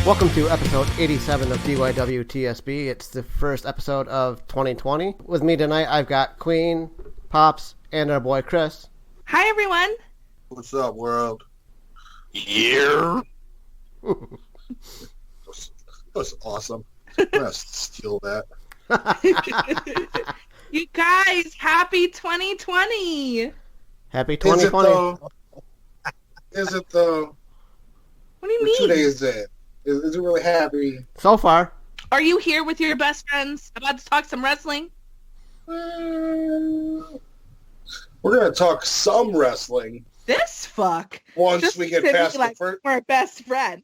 Welcome to episode 87 of DYWTSB. It's the first episode of 2020. With me tonight, I've got Queen, Pops, and our boy Chris. Hi, everyone. What's up, world? Yeah. That was awesome. I'm gonna steal that. You guys, happy 2020. Happy 2020. Is it though? What do you We're mean? 2 days in. Is it really happy? So far. Are you here with your best friends about to talk some wrestling? We're gonna talk some wrestling This fuck. once Just we get to be past like, the first. we're best friends.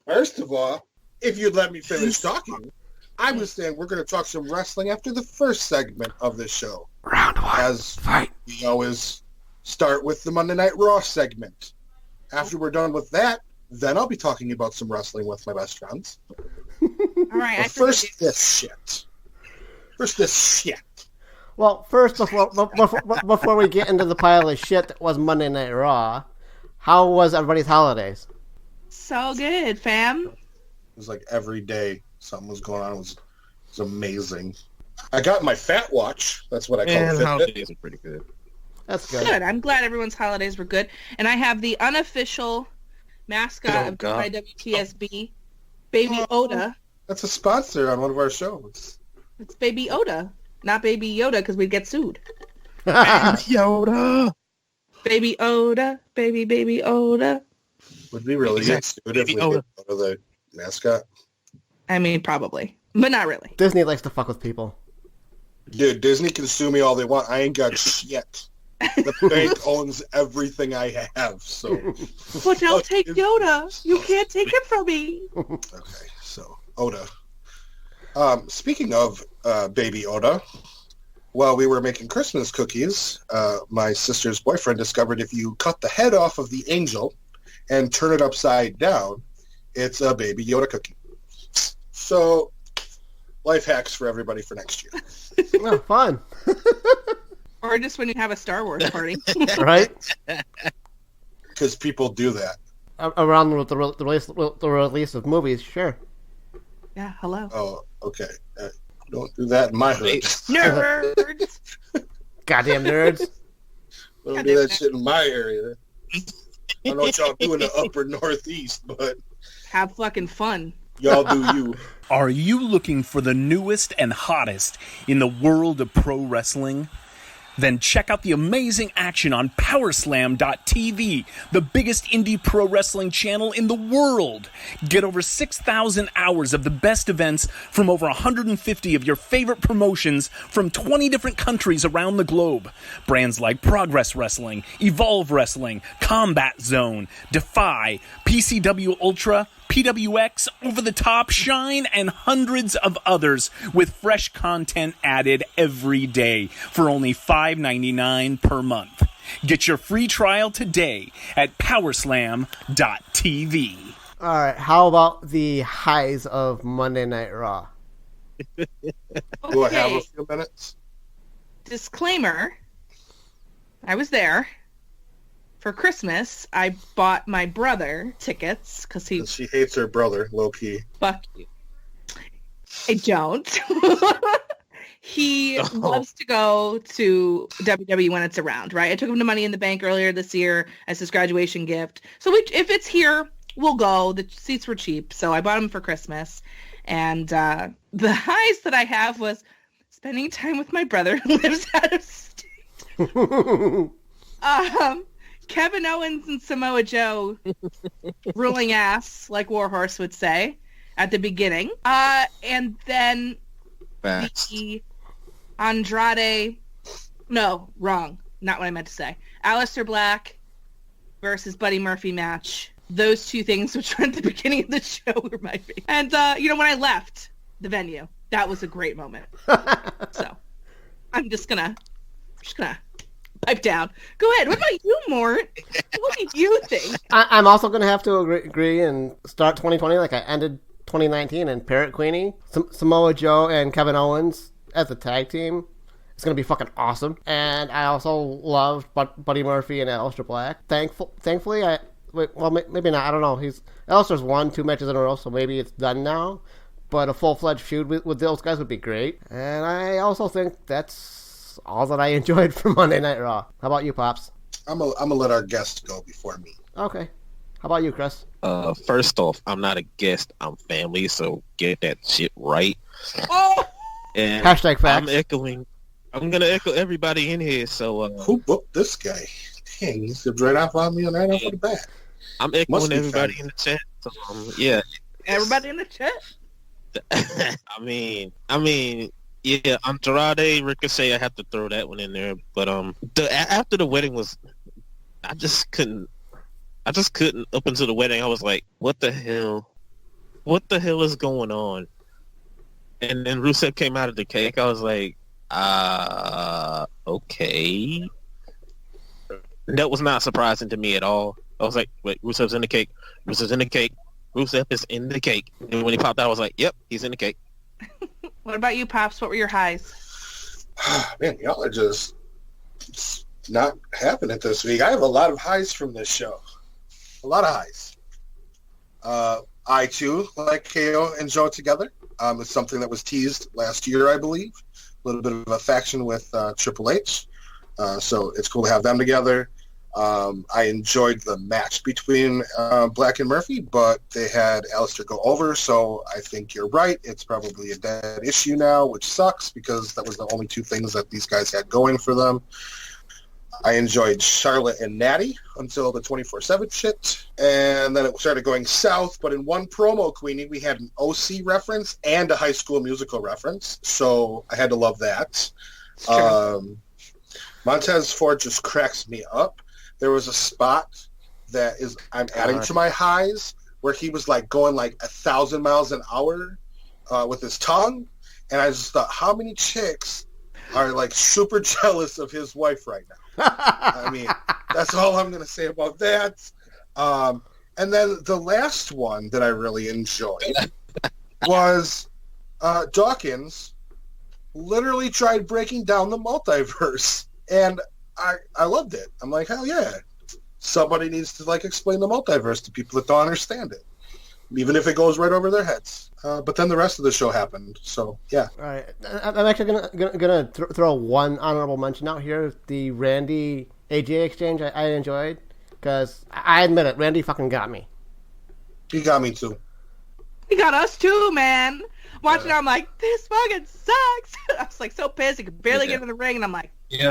First of all, if you'd let me finish talking, I was saying we're gonna talk some wrestling after the first segment of this show. Round one. As Fight. we always start with the Monday Night Raw segment. After we're done with that, then I'll be talking about some wrestling with my best friends. All right. But first, this shit. Well, first, before we get into the pile of shit that was Monday Night Raw, how was everybody's holidays? So good, fam. It was like every day something was going on. It was amazing. I got my fat watch. That's what I call And it. holidays are pretty good. That's good. Good. I'm glad everyone's holidays were good. And I have the unofficial mascot of God. DYWTSB, Baby Oda. That's a sponsor on one of our shows. It's Baby Oda, not Baby Yoda, because we'd get sued. Yoda. Baby Oda, baby Oda. Would we really get sued if we Baby get out of the mascot? I mean, probably, but not really. Disney likes to fuck with people. Dude, Disney can sue me all they want. I ain't got shit. The bank owns everything I have, so... But I'll take Yoda. You can't take it from me. Okay, so, Oda. Speaking of baby Oda, while we were making Christmas cookies, my sister's boyfriend discovered if you cut the head off of the angel and turn it upside down, it's a baby Yoda cookie. So, life hacks for everybody for next year. Oh, fun. Or just when you have a Star Wars party. Right? Because people do that. Around the release of movies, sure. Yeah, hello. Oh, okay. Don't do that in my hood. Nerds! Goddamn nerds. Don't do that shit in my area. I don't know what y'all do in the upper northeast, but Have fucking fun. y'all do you. Are you looking for the newest and hottest in the world of pro wrestling? Then check out the amazing action on Powerslam.tv, the biggest indie pro wrestling channel in the world. Get over 6,000 hours of the best events from over 150 of your favorite promotions from 20 different countries around the globe. Brands like Progress Wrestling, Evolve Wrestling, Combat Zone, Defy, PCW Ultra, PWX, Over the Top, Shine, and hundreds of others with fresh content added every day for only $5.99 per month. Get your free trial today at Powerslam.tv. All right, how about the highs of Monday Night Raw? Do I have a Okay, few minutes? disclaimer. I was there. For Christmas, I bought my brother tickets because he... 'Cause she hates her brother, low-key. Fuck you. I don't. He loves to go to WWE when it's around, right? I took him to Money in the Bank earlier this year as his graduation gift. So if it's here, we'll go. The seats were cheap, so I bought them for Christmas. And the highs that I have was spending time with my brother who lives out of state. Kevin Owens and Samoa Joe ruling ass, like Warhorse would say, at the beginning. And then the Andrade... No, wrong. Not what I meant to say. Aleister Black versus Buddy Murphy match. Those two things, which were at the beginning of the show, were my favorite. And, when I left the venue, that was a great moment. So, I'm just gonna pipe down. Go ahead. What about you, Mort? What do you think? I'm also going to have to agree and start 2020 like I ended 2019 and Parrot Queenie. Samoa Joe and Kevin Owens as a tag team. It's going to be fucking awesome. And I also loved Buddy Murphy and Aleister Black. Thankfully, Wait, well, maybe not. I don't know. Alistair's won 2 matches in a row, so maybe it's done now. But a full-fledged feud with those guys would be great. And I also think that's all that I enjoyed from Monday Night Raw. How about you, Pops? I'm gonna let our guest go before me. Okay. How about you, Chris? First off, I'm not a guest. I'm family, so get that shit right. Oh! And Hashtag facts. I'm gonna echo everybody in here. So who booked this guy? Dang, he zipped right off on me and right off of the bat. I'm echoing everybody in the chat. So, yeah. Everybody in the chat. I mean, yeah. Andrade, Ricochet, I have to throw that one in there. But after the wedding was, I just couldn't. Up until the wedding, I was like, what the hell? What the hell is going on? And then Rusev came out of the cake. I was like, okay. That was not surprising to me at all. I was like, wait, Rusev's in the cake. Rusev's in the cake. Rusev is in the cake. And when he popped out, I was like, yep, he's in the cake. What about you, Pops? What were your highs? Man, y'all are just not having it this week. I have a lot of highs from this show. A lot of highs. I, too, like KO and Joe together. It's something that was teased last year, I believe. A little bit of a faction with Triple H. So it's cool to have them together. I enjoyed the match between Black and Murphy, but they had Alistair go over, so I think you're right. It's probably a dead issue now, which sucks because that was the only 2 things that these guys had going for them. I enjoyed Charlotte and Natty until the 24/7 shit, and then it started going south, but in one promo, Queenie, we had an OC reference and a High School Musical reference, so I had to love that. Sure. Montez Ford just cracks me up. There was a spot that I'm adding to my highs where he was like going like 1,000 miles an hour with his tongue, and I just thought, how many chicks are like super jealous of his wife right now? I mean, that's all I'm going to say about that. And then the last one that I really enjoyed was Dawkins literally tried breaking down the multiverse, and I loved it. I'm like, hell yeah. Somebody needs to like explain the multiverse to people that don't understand it, even if it goes right over their heads. But then the rest of the show happened, so yeah. All right, I'm actually gonna throw one honorable mention out here: the Randy AJ exchange. I enjoyed because I admit it, Randy fucking got me. He got me too. He got us too, man. Watching it, I'm like, this fucking sucks. I was like so pissed. He could barely get in the ring, and I'm like,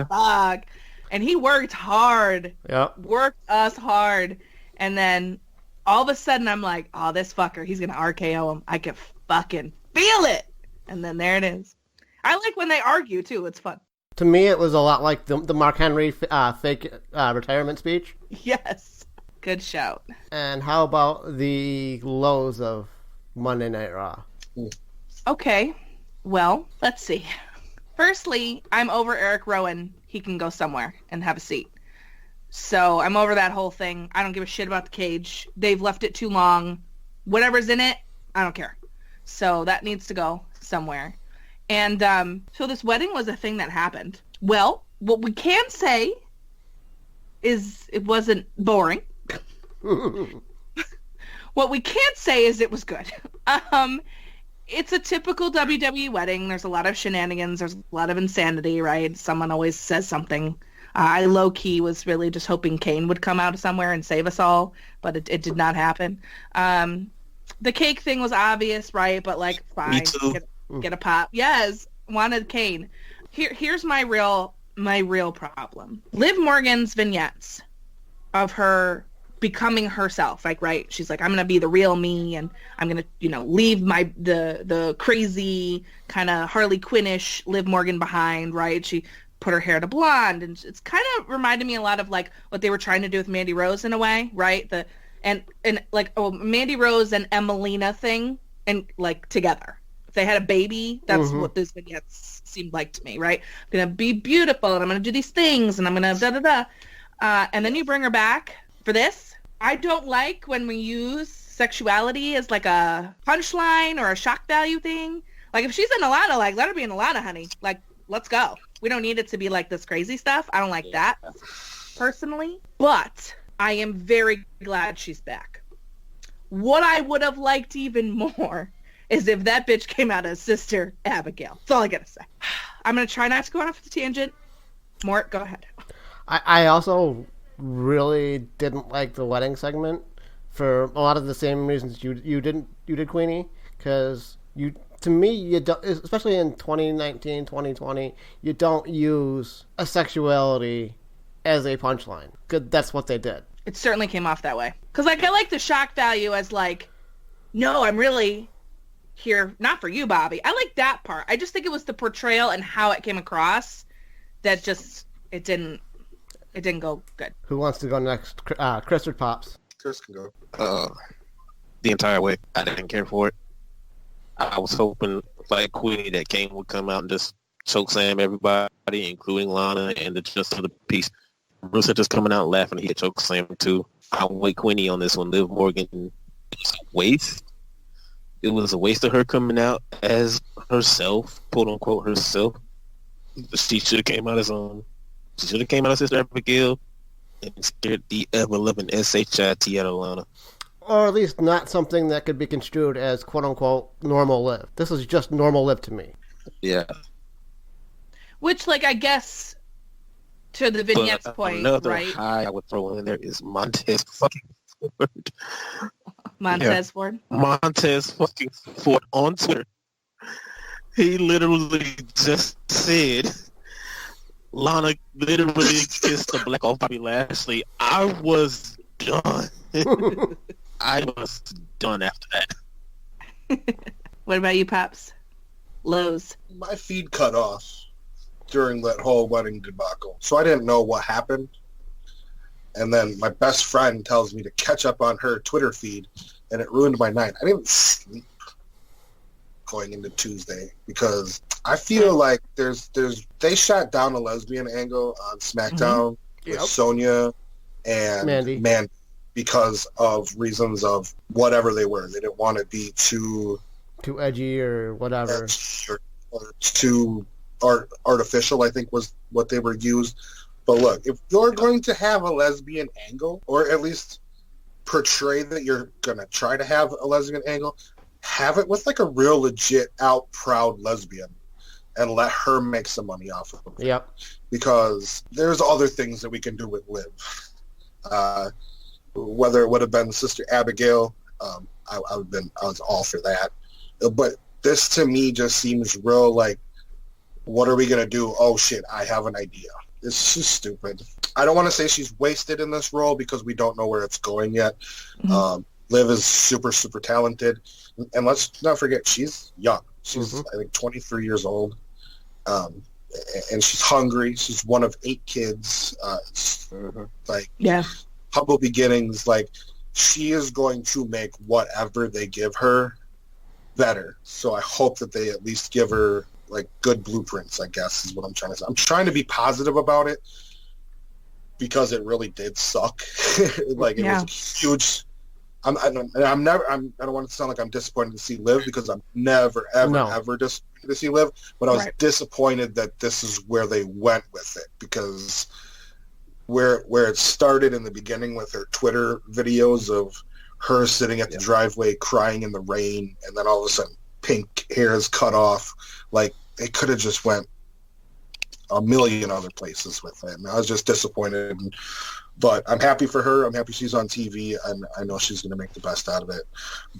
fuck. And he worked hard. Yep. Worked us hard, and then all of a sudden, I'm like, oh, this fucker, he's going to RKO him. I can fucking feel it. And then there it is. I like when they argue, too. It's fun. To me, it was a lot like the Mark Henry fake retirement speech. Yes. Good shout. And how about the lows of Monday Night Raw? Okay. Well, let's see. Firstly, I'm over Eric Rowan. He can go somewhere and have a seat. So I'm over that whole thing. I don't give a shit about the cage. They've left it too long. Whatever's in it, I don't care. So that needs to go somewhere. And so this wedding was a thing that happened. Well, what we can say is it wasn't boring. What we can't say is it was good. It's a typical WWE wedding. There's a lot of shenanigans. There's a lot of insanity, right? Someone always says something. I low-key was really just hoping Kane would come out of somewhere and save us all, but it did not happen. The cake thing was obvious, right? But, like, fine. Me too. Get a pop. Yes, wanted Kane. Here's my real problem. Liv Morgan's vignettes of her becoming herself, like, right? She's like, I'm gonna be the real me, and I'm gonna, leave the crazy kind of Harley Quinn-ish Liv Morgan behind, right? She put her hair to blonde, and it's kind of reminded me a lot of like what they were trying to do with Mandy Rose in a way, right? Mandy Rose and Emelina thing, and like together. If they had a baby, that's what those vignettes seemed like to me, right? I'm gonna be beautiful, and I'm gonna do these things, and I'm gonna da-da-da. And then you bring her back for this. I don't like when we use sexuality as like a punchline or a shock value thing. Like if she's in Alana, like let her be in Alana, honey. Like let's go. We don't need it to be like this crazy stuff. I don't like that personally. But I am very glad she's back. What I would have liked even more is if that bitch came out as Sister Abigail. That's all I gotta say. I'm gonna try not to go off the tangent. Mort, go ahead. I also really didn't like the wedding segment for a lot of the same reasons you did, Queenie, because to me, you don't, especially in 2019, 2020, you don't use a sexuality as a punchline. 'Cause that's what they did. It certainly came off that way. Because, like, I like the shock value as, like, no, I'm really here, not for you, Bobby. I like that part. I just think it was the portrayal and how it came across that just, it didn't go good. Who wants to go next? Chris or Pops? Chris can go. The entire way. I didn't care for it. I was hoping, like Queenie, that Kane would come out and just chokeslam everybody, including Lana, and the just of the piece. Bruce had just coming out and laughing. He had chokeslam too. I'm with Queenie on this one. Liv Morgan, it was a waste. It was a waste of her coming out as herself, quote unquote herself. She should have came out as She should have came out as Sister Abigail and scared the ever-loving SHIT out of Lana. Or at least not something that could be construed as quote-unquote normal Liv. This is just normal Liv to me. Yeah. Which, like, I guess, to the vignette's point, another right? high I would throw in there is Montez fucking Ford. Montez Ford? Montez fucking Ford on Twitter. He literally just said, Lana literally kissed the black off Bobby Lashley. I was done. I was done after that. What about you, Pops? Lowe's. My feed cut off during that whole wedding debacle, so I didn't know what happened. And then my best friend tells me to catch up on her Twitter feed, and it ruined my night. I didn't sleep going into Tuesday because I feel like they shot down a lesbian angle on SmackDown with Sonya and Mandy because of reasons of whatever they were. They didn't want to be too edgy or whatever, or too artificial, I think was what they were used. But look, if you're going to have a lesbian angle, or at least portray that you're going to try to have a lesbian angle, have it with like a real legit out proud lesbian and let her make some money off of it. Yep. Because there's other things that we can do with Liv. Whether it would have been Sister Abigail, I was all for that. But this to me just seems real like, what are we going to do? Oh shit, I have an idea. It's just stupid. I don't want to say she's wasted in this role because we don't know where it's going yet. Mm-hmm. Liv is super, super talented. And let's not forget, she's young. She's, I think, 23 years old. And she's hungry. She's one of 8 kids. Humble beginnings. Like, she is going to make whatever they give her better. So I hope that they at least give her, like, good blueprints, I guess, is what I'm trying to say. I'm trying to be positive about it because it really did suck. Like, it was huge. I don't want to sound like I'm disappointed to see Liv because I'm never, ever disappointed to see Liv, but I was disappointed that this is where they went with it because where it started in the beginning with her Twitter videos of her sitting at the driveway crying in the rain, and then all of a sudden pink hair is cut off. Like, it could have just went a million other places with it. And I was just disappointed. But I'm happy for her. I'm happy she's on TV, and I know she's going to make the best out of it.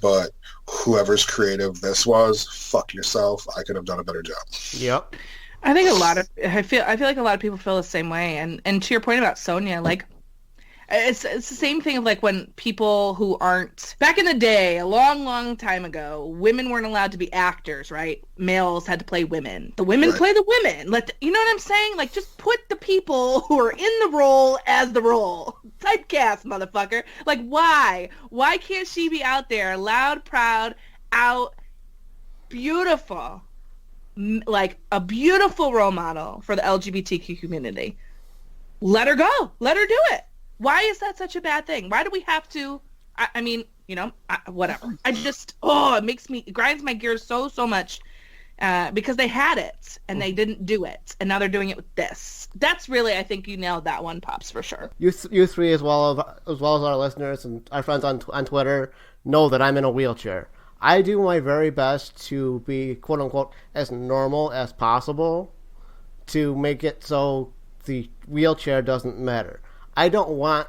But whoever's creative this was, fuck yourself. I could have done a better job. Yep. I think I feel like a lot of people feel the same way. And to your point about Sonya, like, it's the same thing of like when people who aren't, back in the day, a long, long time ago, women weren't allowed to be actors, right? Males had to play women. The women play the women. You know what I'm saying? Like, just put the people who are in the role as the role. Typecast, motherfucker. Like, why? Why can't she be out there, loud, proud, out, beautiful, like a beautiful role model for the LGBTQ community? Let her go. Let her do it. Why is that such a bad thing? Why do we have to? I mean, you know, whatever. I just, it grinds my gears so much. because they had it and they didn't do it, and now they're doing it with this. That's really, I think you nailed that one, Pops, for sure. You three, as well as our listeners and our friends on Twitter, know that I'm in a wheelchair. I do my very best to be, quote unquote, as normal as possible to make it so the wheelchair doesn't matter. I don't want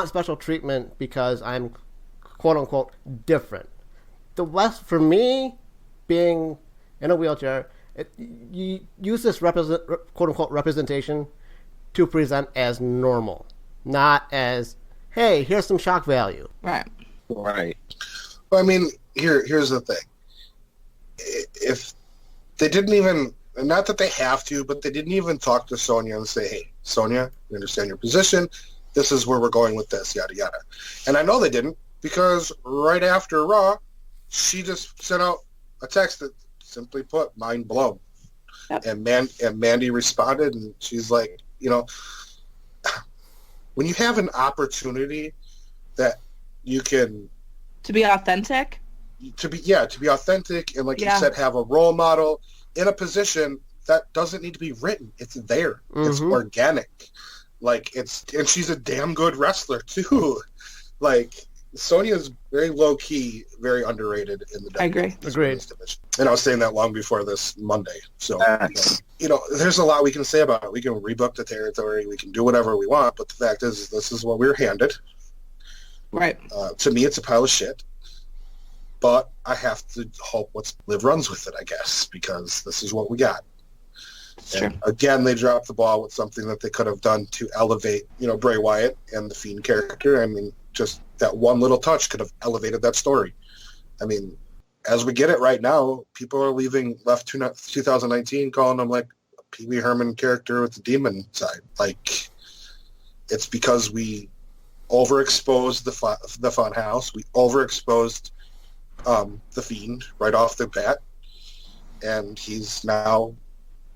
special treatment because I'm, quote unquote, different. For me, being in a wheelchair, you use this quote unquote representation to present as normal, not as, hey, here's some shock value. Right. Well, I mean, here's the thing. If they didn't even, not that they have to, but they didn't even talk to Sonya and say, hey, Sonya, we understand your position. This is where we're going with this, yada, yada. And I know they didn't, because right after Raw, she just sent out a text that simply put, mind blown. Yep. And Mandy responded, and she's like, when you have an opportunity that you can... To be authentic? To be authentic, and like you said, have a role model in a position that doesn't need to be written. It's there. Mm-hmm. It's organic. And she's a damn good wrestler too. Sonya's very low key, very underrated in the Agreed. division. And I was saying that long before this Monday. So there's a lot we can say about it. We can rebook the territory. We can do whatever we want. But the fact is this is what we were handed. Right. To me, it's a pile of shit. But I have to hope Liv runs with it, I guess, because this is what we got. Sure. And again, they dropped the ball with something that they could have done to elevate, Bray Wyatt and the Fiend character. I mean, just that one little touch could have elevated that story. I mean, as we get it right now, people are left 2019 calling them like a Pee Wee Herman character with the demon side. It's because we overexposed the fun house. We overexposed the Fiend right off the bat, and he's now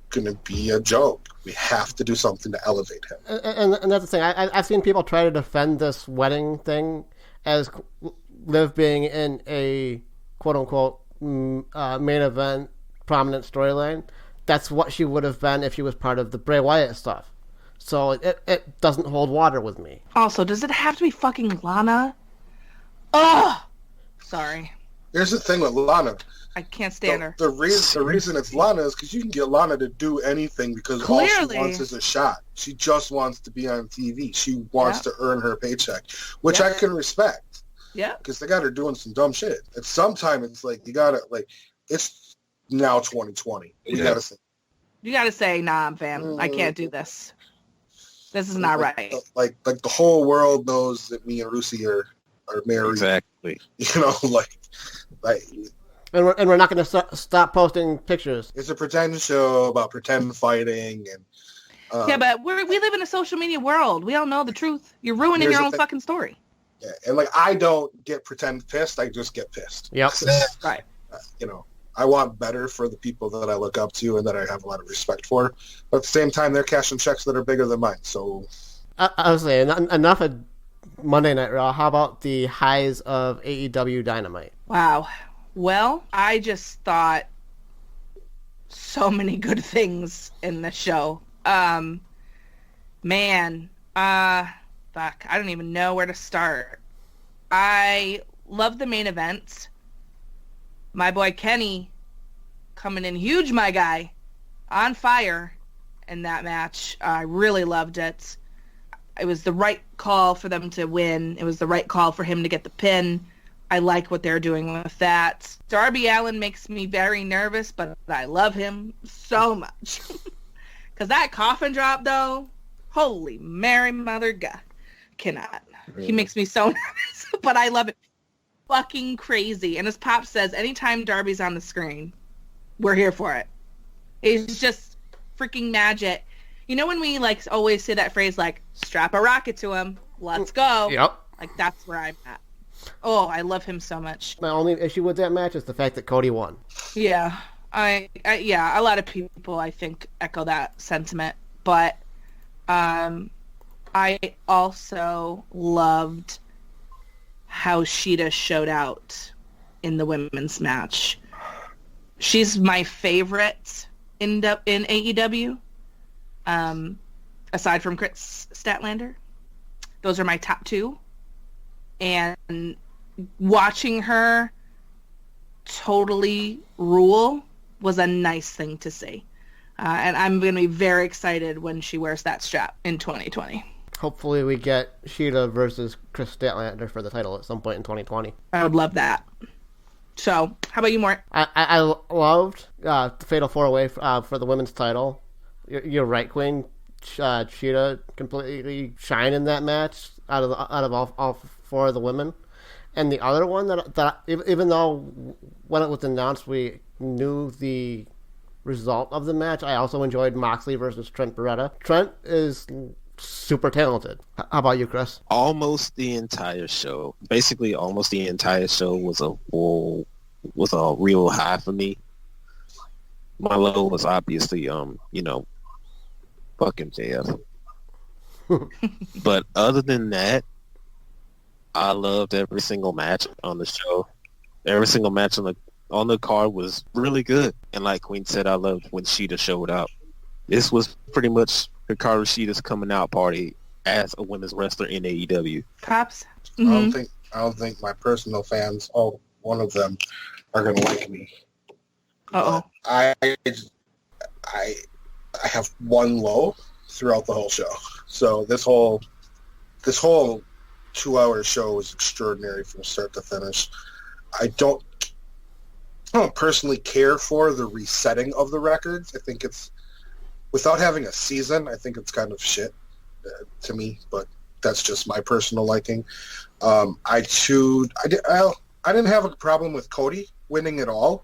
going to be a joke. We have to do something to elevate him. And that's the thing. I've seen people try to defend this wedding thing as Liv being in a quote-unquote main event prominent storyline. That's what she would have been if she was part of the Bray Wyatt stuff. So it doesn't hold water with me. Also, does it have to be fucking Lana? Ugh! Sorry. Here's the thing with Lana. I can't stand her. The reason it's Lana is because you can get Lana to do anything because Clearly. all she wants is a shot. She just wants to be on TV. She wants to earn her paycheck, which I can respect. Yeah. Because they got her doing some dumb shit. At some time, it's like, you got to, it's now 2020. You got to say, nah, fam, I can't do this. This is not right. Like the whole world knows that me and Rusi are married. Exactly. And we're not going to stop posting pictures. It's a pretend show about pretend fighting, and yeah, but we live in a social media world. We all know the truth. You're ruining your own fucking story. Yeah, and I don't get pretend pissed. I just get pissed. Yep. Right. I want better for the people that I look up to and that I have a lot of respect for. But at the same time, they're cashing checks that are bigger than mine. So I was saying, enough of Monday Night Raw. How about the highs of AEW Dynamite? Wow. Well, I just thought so many good things in the show. Fuck, I don't even know where to start. I love the main event. My boy Kenny coming in huge, my guy, on fire in that match. I really loved it. It was the right call for them to win. It was the right call for him to get the pin. I like what they're doing with that. Darby Allin makes me very nervous, but I love him so much. Because that coffin drop, though, holy Mary Mother God. Cannot. He makes me so nervous, but I love it. Fucking crazy. And as Pop says, anytime Darby's on the screen, we're here for it. It's just freaking magic. You know when we always say that phrase strap a rocket to him, let's go. Yep. That's where I'm at. Oh, I love him so much. My only issue with that match is the fact that Cody won. Yeah. I a lot of people I think echo that sentiment, but I also loved how Sheeta showed out in the women's match. she's my favorite in AEW. Aside from Chris Statlander, those are my top two. And watching her totally rule was a nice thing to see. And I'm going to be very excited when she wears that strap in 2020. Hopefully we get Sheeta versus Chris Statlander for the title at some point in 2020. I would love that. So, how about you, Mort? I loved the Fatal 4-Way for the women's title. You're right, Queen. Sheeta completely shined in that match out of all four of the women. And the other one that even though when it was announced we knew the result of the match, I also enjoyed Moxley versus Trent Beretta. Trent is super talented. How about you, Chris? Almost the entire show was a real high for me. My low was obviously fucking JF. But other than that, I loved every single match on the show. Every single match on the card was really good. And like Queen said, I loved when Sheeta showed up. This was pretty much Hikaru Shida's coming out party as a women's wrestler in AEW. Pops? Mm-hmm. I don't think my personal fans, all one of them, are gonna like me. Uh-oh. I have one low throughout the whole show. So this whole 2-hour show was extraordinary from start to finish. I don't personally care for the resetting of the records. I think it's, without having a season, I think it's kind of shit to me, but that's just my personal liking. I didn't have a problem with Cody winning at all,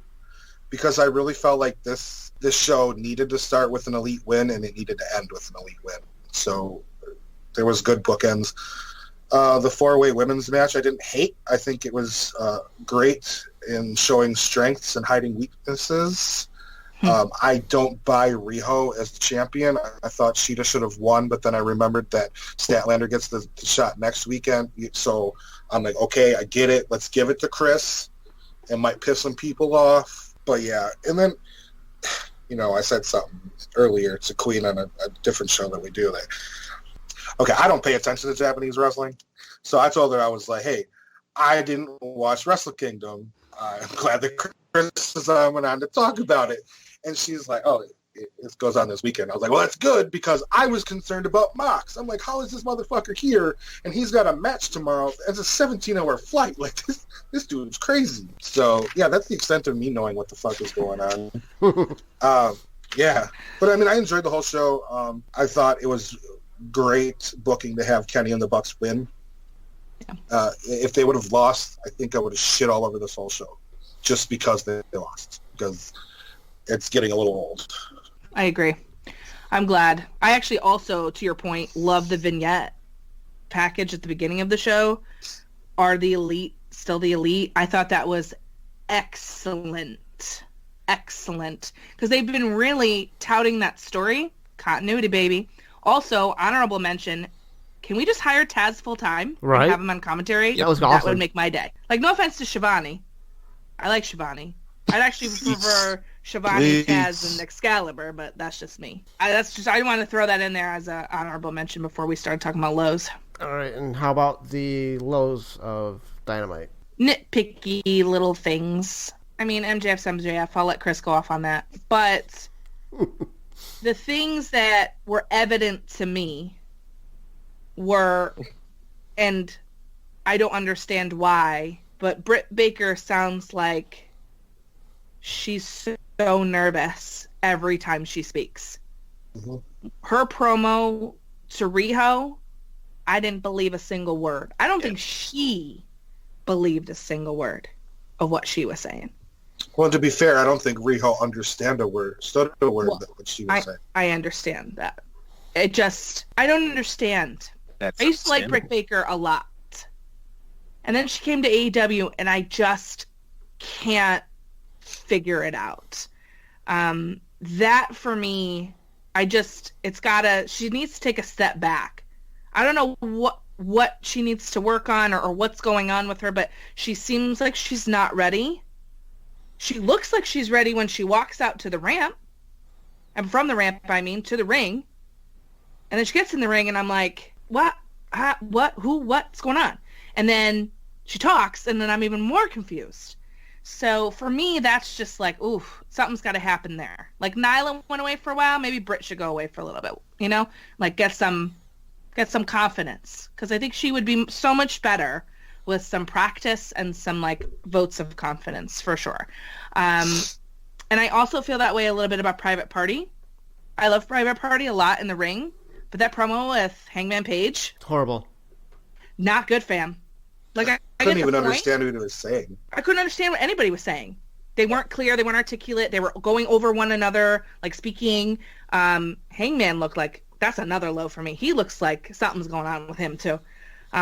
because I really felt like this show needed to start with an elite win and it needed to end with an elite win. So there was good bookends. The 4-way women's match I didn't hate. I think it was great in showing strengths and hiding weaknesses. I don't buy Riho as the champion. I thought Sheeta should have won, but then I remembered that Statlander gets the shot next weekend. So I'm like, okay, I get it. Let's give it to Chris. It might piss some people off. But yeah, and then, I said something earlier to Queen on a different show that we do. Okay, I don't pay attention to Japanese wrestling. So I told her, I was like, hey, I didn't watch Wrestle Kingdom. I'm glad that Chris went on to talk about it. And she's like, oh, it goes on this weekend. I was like, well, that's good, because I was concerned about Mox. I'm like, how is this motherfucker here? And he's got a match tomorrow. It's a 17-hour flight. Like, this dude's crazy. So, yeah, that's the extent of me knowing what the fuck is going on. Yeah. But, I mean, I enjoyed the whole show. I thought it was great booking to have Kenny and the Bucks win. Yeah. If they would have lost, I think I would have shit all over this whole show, just because they lost, because it's getting a little old. I agree. I'm glad. I actually also, to your point, love the vignette package at the beginning of the show. Are the Elite still the Elite? I thought that was excellent. Excellent. Because they've been really touting that story. Continuity, baby. Also, honorable mention, can we just hire Taz full time? Right. And have him on commentary? That was awesome. That would make my day. Like, no offense to Shivani. I like Shivani. I'd actually prefer Shivani, Taz, and Excalibur, but that's just me. I want to throw that in there as an honorable mention before we start talking about lows. All right, and how about the lows of Dynamite? Nitpicky little things. I mean, MJF's MJF. I'll let Chris go off on that. But the things that were evident to me were, and I don't understand why, but Britt Baker sounds like she's so nervous every time she speaks. Mm-hmm. Her promo to Riho, I didn't believe a single word. I don't think she believed a single word of what she was saying. Well, to be fair, I don't think Riho stood a word that what she was saying. I understand that. I don't understand. I used to like Britt Baker a lot. And then she came to AEW, and I just can't figure it out. That for me, she needs to take a step back. I don't know what she needs to work on or what's going on with her, but she seems like she's not ready. She looks like she's ready when she walks out to the ramp. And from the ramp, I mean, to the ring. And then she gets in the ring, and I'm like, what? What? Who? What's going on? And then she talks, and then I'm even more confused. So for me, that's just like, ooh, something's got to happen there. Like Nyla went away for a while. Maybe Britt should go away for a little bit, you know? Like get some confidence. Because I think she would be so much better with some practice and some, like, votes of confidence, for sure. And I also feel that way a little bit about Private Party. I love Private Party a lot in the ring. But that promo with Hangman Page... Horrible. Not good, fam. Like, I couldn't even understand what he was saying. I couldn't understand what anybody was saying. They weren't clear. They weren't articulate. They were going over one another, like, speaking. Hangman looked like... That's another low for me. He looks like something's going on with him, too.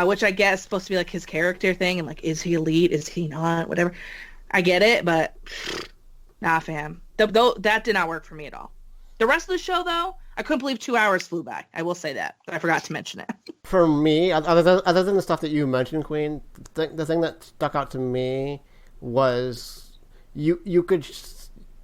Which I guess is supposed to be like his character thing, and like, is he elite? Is he not? Whatever. I get it, but nah, fam. That did not work for me at all. The rest of the show, though, I couldn't believe 2 hours flew by. I will say that. I forgot to mention it. For me, other than the stuff that you mentioned, Queen, the thing that stuck out to me was you could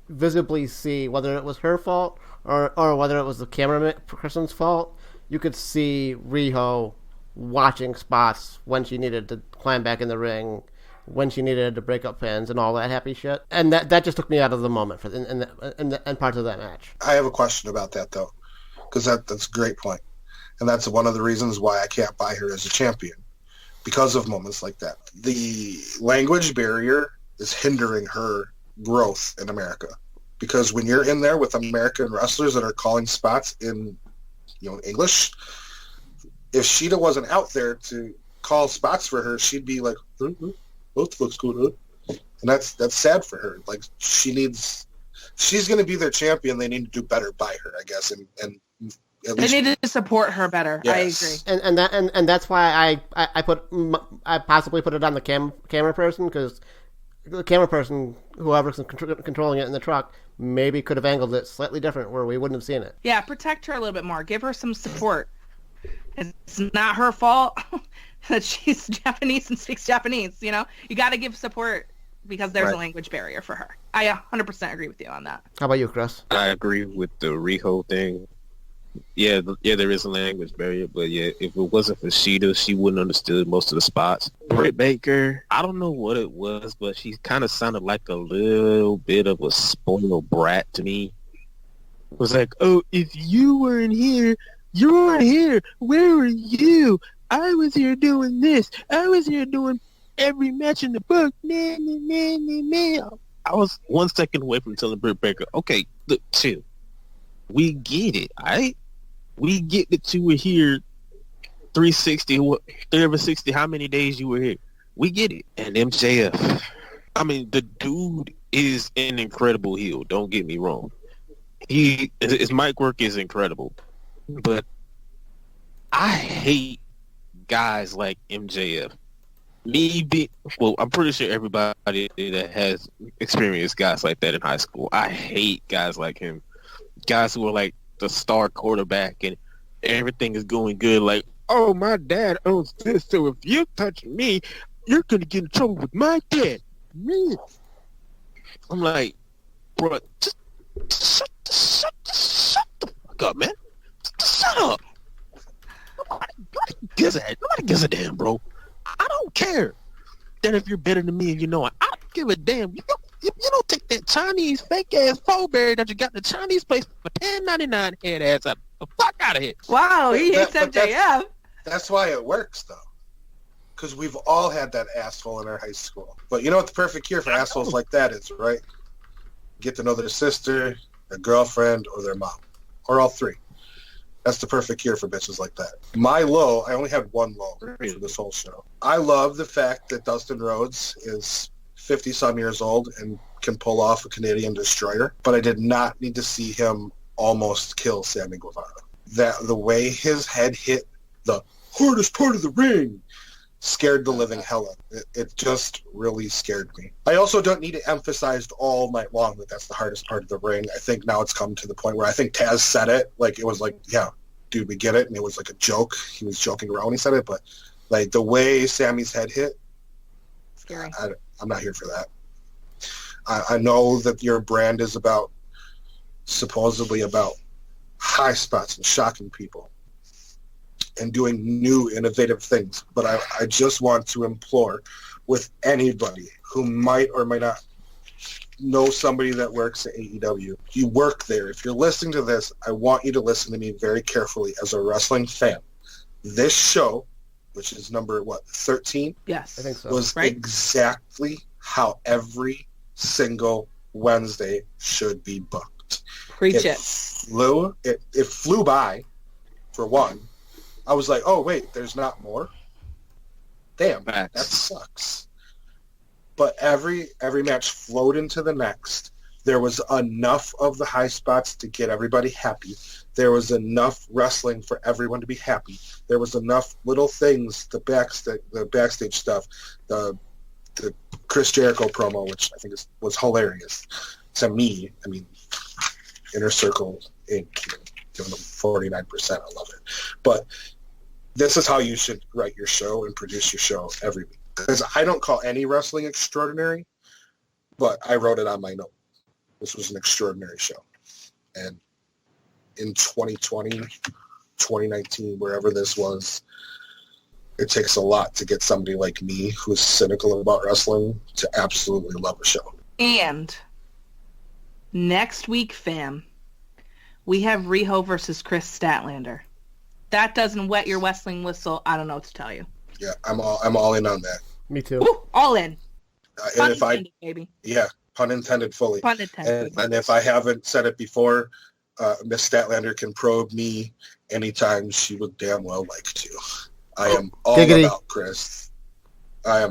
visibly see whether it was her fault or whether it was the camera person's fault. You could see Riho watching spots when she needed to climb back in the ring, when she needed to break up pins and all that happy shit. And that just took me out of the moment in parts of that match. I have a question about that, though, because that's a great point. And that's one of the reasons why I can't buy her as a champion, because of moments like that. The language barrier is hindering her growth in America. Because when you're in there with American wrestlers that are calling spots in, English, if Sheeta wasn't out there to call spots for her, she'd be like, both looks good. And that's sad for her. Like, she's going to be their champion. They need to do better by her, I guess. And at least they need to support her better. Yes. I agree. And that's why I possibly put it on the camera person, because the camera person, whoever's controlling it in the truck, maybe could have angled it slightly different where we wouldn't have seen it. Yeah, protect her a little bit more. Give her some support. It's not her fault that she's Japanese and speaks Japanese, You got to give support because there's a language barrier for her. I 100% agree with you on that. How about you, Chris? I agree with the Riho thing. Yeah, there is a language barrier, but yeah, if it wasn't for Sheeta, she wouldn't understood most of the spots. Britt Baker, I don't know what it was, but she kind of sounded like a little bit of a spoiled brat to me. It was like, oh, if you weren't here, you weren't here. Where were you? I was here doing this. I was here doing every match in the book. I was 1 second away from telling Britt Baker, okay, look, chill. We get it, all right? We get that you were here 360, how many days you were here. We get it. And MJF, I mean, the dude is an incredible heel. Don't get me wrong. His mic work is incredible. But I hate guys like MJF. I'm pretty sure everybody that has experienced guys like that in high school. I hate guys like him. Guys who are like the star quarterback and everything is going good. Like, oh, my dad owns this, so if you touch me, you're going to get in trouble with my dad. Me. I'm like, bro, just shut the fuck up, man. Shut up. Nobody gives a damn, bro. I don't care that if you're better than me and you know it. I don't give a damn. You don't take that Chinese fake ass Foberry that you got in the Chinese place for $10.99 head ass out. The fuck out of here. Wow, he hates MJF. That's why it works, though. Because we've all had that asshole in our high school. But you know what the perfect cure for assholes like that is, right? Get to know their sister, their girlfriend, or their mom. Or all three. That's the perfect cure for bitches like that. My low, I only had one low for this whole show. I love the fact that Dustin Rhodes is 50-some years old and can pull off a Canadian destroyer, but I did not need to see him almost kill Sammy Guevara. The way his head hit the hardest part of the ring scared the living hell out of it. It just really scared me. I also don't need to emphasize all night long that that's the hardest part of the ring. I think now it's come to the point where I think Taz said it. Like, it was like, yeah, dude, we get it. And it was like a joke. He was joking around when he said it. But, like, the way Sammy's head hit, scary. I'm not here for that. I know that your brand is supposedly about high spots and shocking people and doing new, innovative things. But I just want to implore with anybody who might or might not know somebody that works at AEW. You work there. If you're listening to this, I want you to listen to me very carefully as a wrestling fan. This show, which is number, 13? Yes. I think so. Was exactly how every single Wednesday should be booked. Preach it. It flew by, for one. I was like, oh, wait, there's not more? Damn, that sucks. But every match flowed into the next. There was enough of the high spots to get everybody happy. There was enough wrestling for everyone to be happy. There was enough little things, the backstage stuff, the Chris Jericho promo, which I think was hilarious to me. I mean, Inner Circle Inc., giving them 49%. I love it. But this is how you should write your show and produce your show every week. Because I don't call any wrestling extraordinary, but I wrote it on my note. This was an extraordinary show. And in 2020, 2019, wherever this was, it takes a lot to get somebody like me who's cynical about wrestling to absolutely love a show. And next week, fam, we have Riho versus Chris Statlander. That doesn't wet your wrestling whistle. I don't know what to tell you. Yeah, I'm all in on that. Me too. Ooh, all in. And maybe. Yeah, pun intended fully. Pun intended. And if I haven't said it before, Miss Statlander can probe me anytime she would damn well like to. I am all about Chris. I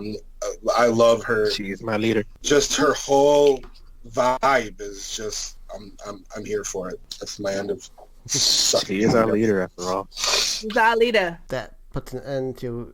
love her. She's my leader. Just her whole vibe is just, I'm here for it. That's my end of sucking. She is our leader after all. She's our leader. That puts an end to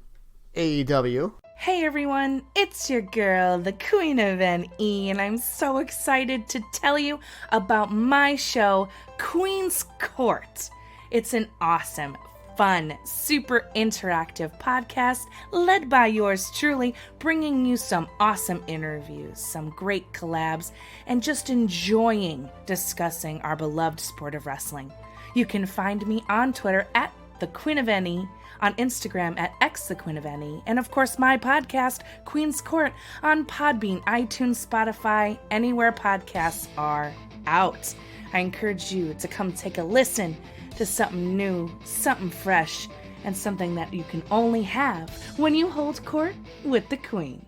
AEW. Hey everyone, it's your girl, the Queen of NE, and I'm so excited to tell you about my show, Queen's Court. It's an awesome, fun, super interactive podcast led by yours truly, bringing you some awesome interviews, some great collabs, and just enjoying discussing our beloved sport of wrestling. You can find me on Twitter at the Queen of NE, on Instagram at xthequeenofne, and of course my podcast, Queen's Court, on Podbean, iTunes, Spotify, anywhere podcasts are out. I encourage you to come take a listen to something new, something fresh, and something that you can only have when you hold court with the Queen.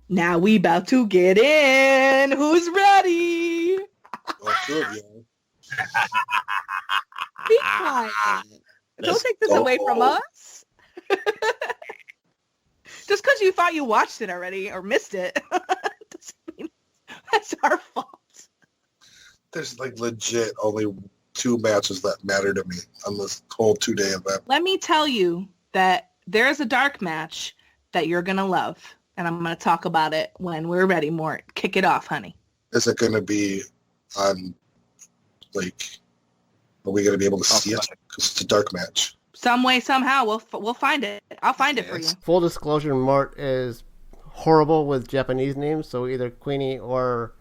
Now we about to get in. Who's ready? Two of you. Be quiet. Don't take this away from us. Just because you thought you watched it already or missed it doesn't mean that's our fault. There's legit only 2 matches that matter to me on this whole 2-day event. Let me tell you that there is a dark match that you're going to love, and I'm going to talk about it when we're ready, Mort. Kick it off, honey. Is it going to be on, are we going to be able to see it? Because it's a dark match. Some way, somehow, we'll find it. I'll find it for you. Full disclosure, Mort is horrible with Japanese names, so either Queenie or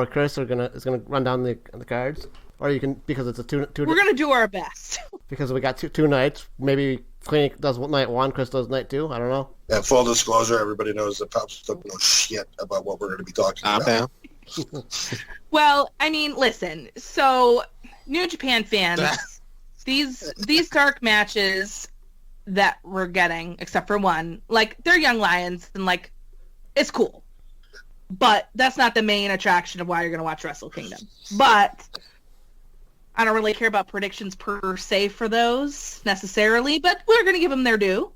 Chris is gonna run down the cards, or you can, because it's a two. We're gonna do our best. Because we got two nights. Maybe Queenie does night 1, Chris does night 2. I don't know. And full disclosure, everybody knows that Pops doesn't know shit about what we're going to be talking about. Well, I mean, listen. So, New Japan fans. These dark matches that we're getting, except for one, they're young lions, and it's cool. But that's not the main attraction of why you're gonna watch Wrestle Kingdom. But I don't really care about predictions per se for those necessarily, but we're gonna give them their due.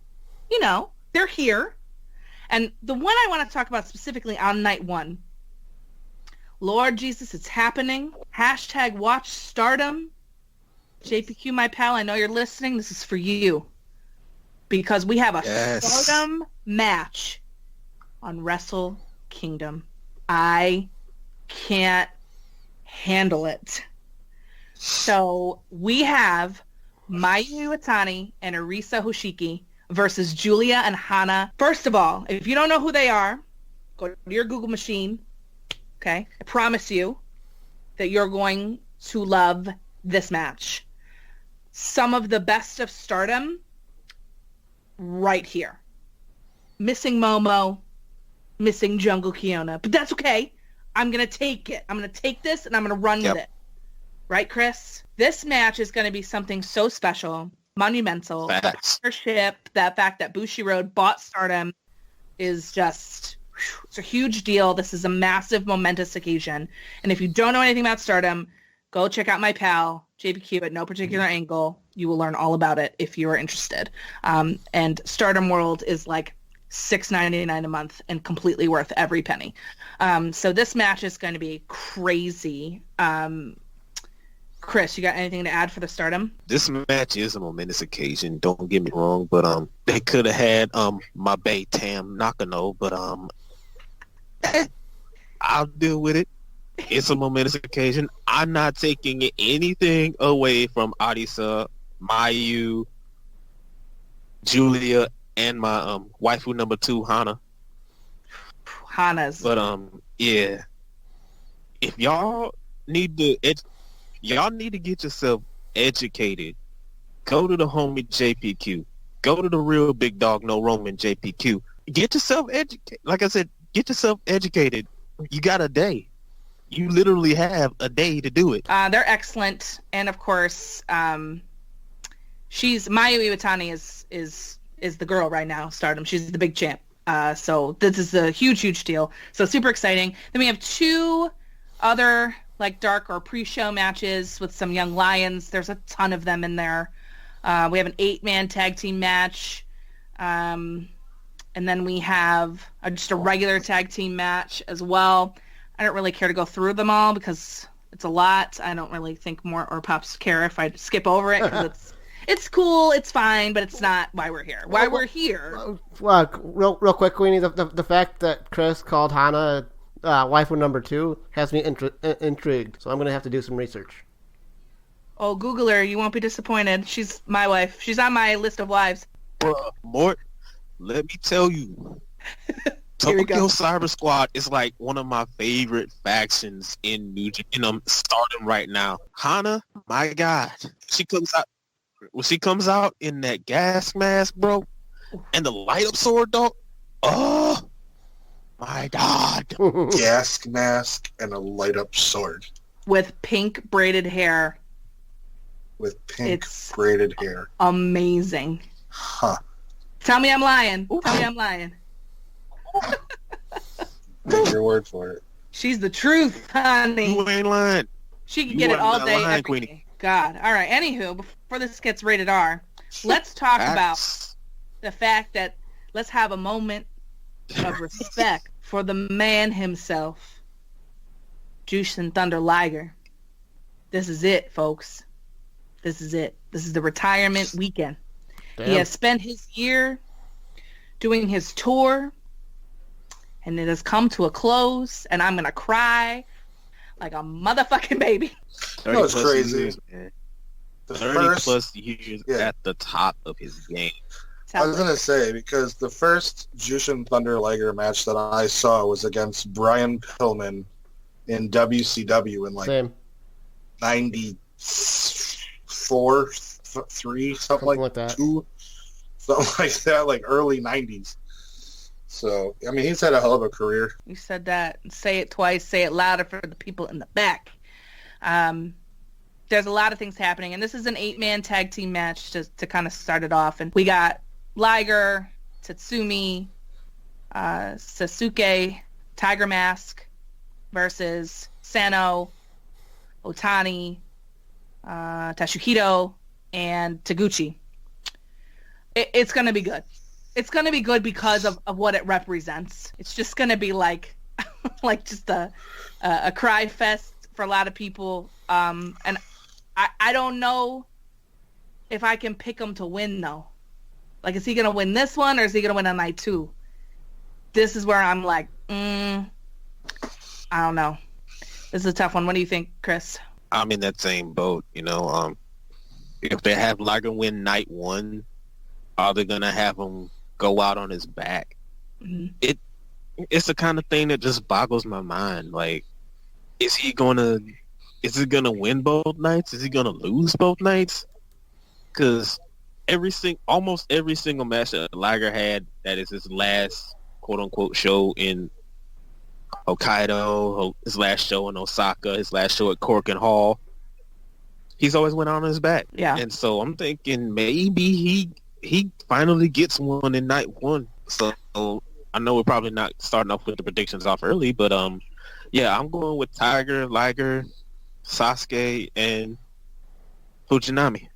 You know, they're here. And the one I want to talk about specifically on night 1, Lord Jesus, it's happening. # watch Stardom. JPQ, my pal, I know you're listening. This is for you. Because we have a Stardom match on Wrestle Kingdom. I can't handle it. So we have Mayu Iwatani and Arisa Hoshiki versus Julia and Hana. First of all, if you don't know who they are, go to your Google machine, Okay? I promise you that you're going to love this match. Some of the best of Stardom right here. Missing Momo, missing Jungle Kiona, but that's okay. I'm going to take it. I'm going to take this and I'm going to run with it. Right, Chris? This match is going to be something so special, monumental. Facts. The partnership, that fact that Bushiroad bought Stardom is just, it's a huge deal. This is a massive, momentous occasion. And if you don't know anything about Stardom, go check out my pal, JPQ, at No Particular Angle. You will learn all about it if you are interested. And Stardom World is like $6.99 a month and completely worth every penny. So this match is going to be crazy. Chris, you got anything to add for the Stardom? This match is a momentous occasion. Don't get me wrong, but they could have had my bae Tam Nakano, but I'll deal with it. It's a momentous occasion. I'm not taking anything away from Arisa, Mayu, Julia, and my waifu number 2, Hana. Hana's. But yeah, if y'all need to get yourself educated, go to the homie JPQ. Go to the real big dog no Roman JPQ. Get yourself educated. Like I said, get yourself educated. You got a day. You literally have a day to do it. They're excellent, and of course, Mayu Iwatani is the girl right now. Stardom. She's the big champ. So this is a huge deal. So super exciting. Then we have 2 other like dark or pre-show matches with some young lions. There's a ton of them in there. We have an 8-man tag team match. And then we have just a regular tag team match as well. I don't really care to go through them all because it's a lot. I don't really think Mort or Pops care if I skip over it because it's cool, it's fine, but it's not why we're here. We're here. Well, real quick, Queenie, the fact that Chris called Hana waifu number 2 has me intrigued, so I'm going to have to do some research. Oh, Google her. You won't be disappointed. She's my wife. She's on my list of wives. Bruh, Mort, let me tell you. Here we go. Tokyo Cyber Squad is like one of my favorite factions in Stardom right now. Hana, my God. When she comes out in that gas mask, bro, and the light up sword, dog. Oh my God. Gas mask and a light up sword. With pink braided hair. Braided hair. Amazing. Huh. Tell me I'm lying. Tell me I'm lying. Take your word for it. She's the truth, honey. You ain't lying. She can get it all day, every day. God. All right. Anywho, before this gets rated R, let's talk about the fact that let's have a moment of respect for the man himself, Jushin Thunder Liger. This is it, folks. This is it. This is the retirement weekend. Damn. He has spent his year doing his tour, and it has come to a close, and I'm going to cry like a motherfucking baby. That was crazy. Years, 30 plus years at the top of his game. I was going to say, because the first Jushin Thunder Liger match that I saw was against Brian Pillman in WCW in like 94, 3, something like that. 2, something like that, like early 90s. So, I mean, he's had a hell of a career. You said that. Say it twice. Say it louder for the people in the back. There's a lot of things happening, and this is an 8-man tag team match to kind of start it off. And we got Liger, Tatsumi, Sasuke, Tiger Mask versus Sano, Otani, Tatsuhito, and Taguchi. It's going to be good. It's going to be good because of what it represents. It's just going to be like just a cry fest for a lot of people. And I don't know if I can pick him to win, though. Like, is he going to win this one, or is he going to win on night 2? This is where I'm like, I don't know. This is a tough one. What do you think, Chris? I'm in that same boat, you know. If they have Liger win night 1, are they going to have him go out on his back? Mm-hmm. it's the kind of thing that just boggles my mind. Like, is he gonna win both nights? Is he gonna lose both nights? Because almost every single match that Liger had, that is his last quote unquote show in Hokkaido, his last show in Osaka, his last show at Cork Hall, he's always went on his back. Yeah. And so I'm thinking maybe he finally gets one in night one. So I know we're probably not starting off with the predictions off early, but yeah, I'm going with Tiger, Liger, Sasuke, and Fujinami.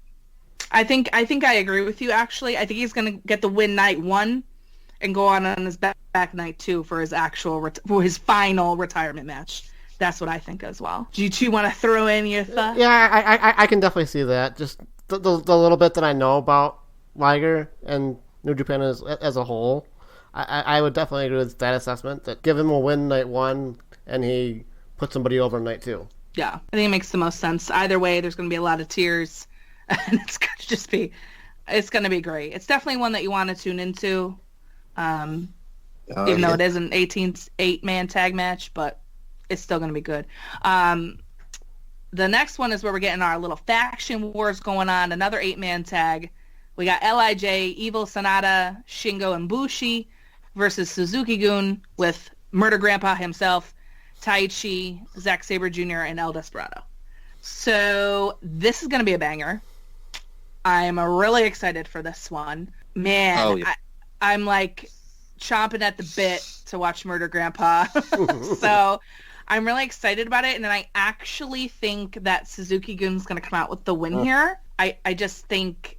I think I agree with you, actually. I think he's going to get the win night one and go on his back night two for his for his final retirement match. That's what I think as well. Do you two want to throw in your thoughts? Yeah, I can definitely see that. Just the little bit that I know about Liger and New Japan as a whole, I would definitely agree with that assessment, that give him a win night one and he puts somebody over night two. Yeah, I think it makes the most sense. Either way, there's going to be a lot of tears, and it's going to be great. It's definitely one that you want to tune into, even though it is an 8-man tag match, but it's still going to be good. The next one is where we're getting our little faction wars going on, another 8-man tag. We got LIJ, Evil, Sonata, Shingo, and Bushi versus Suzuki-gun with Murder Grandpa himself, Taichi, Zack Sabre Jr., and El Desperado. So this is going to be a banger. I'm really excited for this one. Man, I'm like chomping at the bit to watch Murder Grandpa. So I'm really excited about it. And then I actually think that Suzuki-gun's going to come out with the win here. I just think,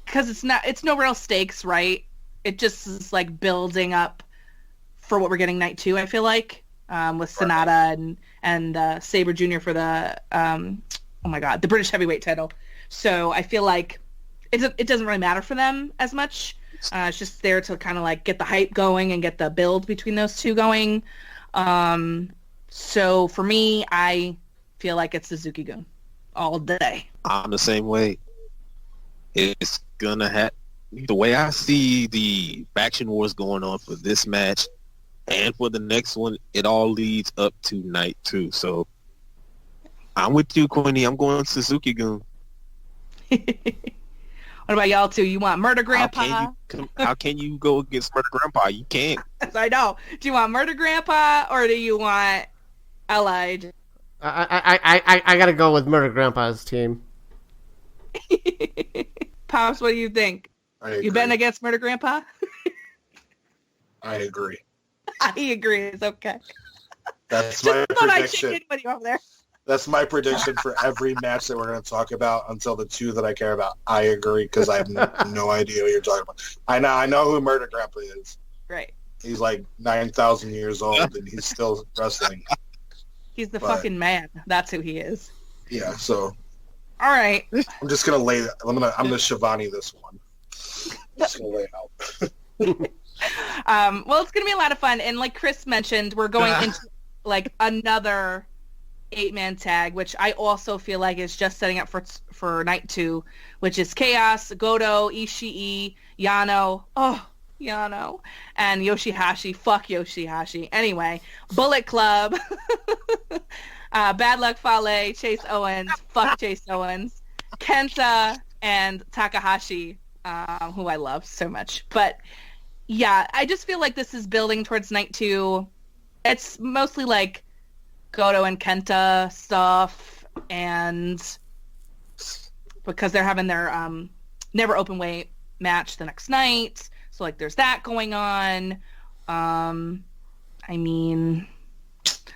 because it's no real stakes, right? It just is like building up for what we're getting night two, I feel like. With Sonata and Sabre Jr. for the the British heavyweight title. So I feel like it doesn't really matter for them as much. It's just there to kind of like get the hype going and get the build between those two going. So for me, I feel like it's Suzuki-gun all day. I'm the same way. It's gonna have, the way I see the faction wars going on for this match and for the next one, it all leads up to night two. So I'm with you, Queenie. I'm going Suzuki-gun. What about y'all two? You want Murder Grandpa? How can you go against Murder Grandpa? You can't. I know. Do you want Murder Grandpa or do you want Allied? I gotta go with Murder Grandpa's team. Pops, what do you think? You betting against Murder Grandpa? I agree. I agree. It's okay. That's my prediction. Over there. That's my prediction for every match that we're going to talk about until the two that I care about. I agree, because I have no idea what you're talking about. I know who Murder Grandpa is. Right. He's like 9,000 years old and he's still wrestling. He's the fucking man. That's who he is. Yeah. So. All right. I'm just gonna lay. I'm gonna Shivani this one. I'm just gonna lay it out. Well, it's gonna be a lot of fun, and like Chris mentioned, we're going into like another 8-man tag, which I also feel like is just setting up for night two, which is Chaos, Goto, Ishii, Yano, and Yoshihashi. Fuck Yoshihashi. Anyway, Bullet Club, Bad Luck Fale, Chase Owens, fuck Chase Owens, Kenta, and Takahashi, who I love so much. But yeah, I just feel like this is building towards night two. It's mostly like Goto and Kenta stuff, and because they're having their never open weight match the next night, so like there's that going on. I mean,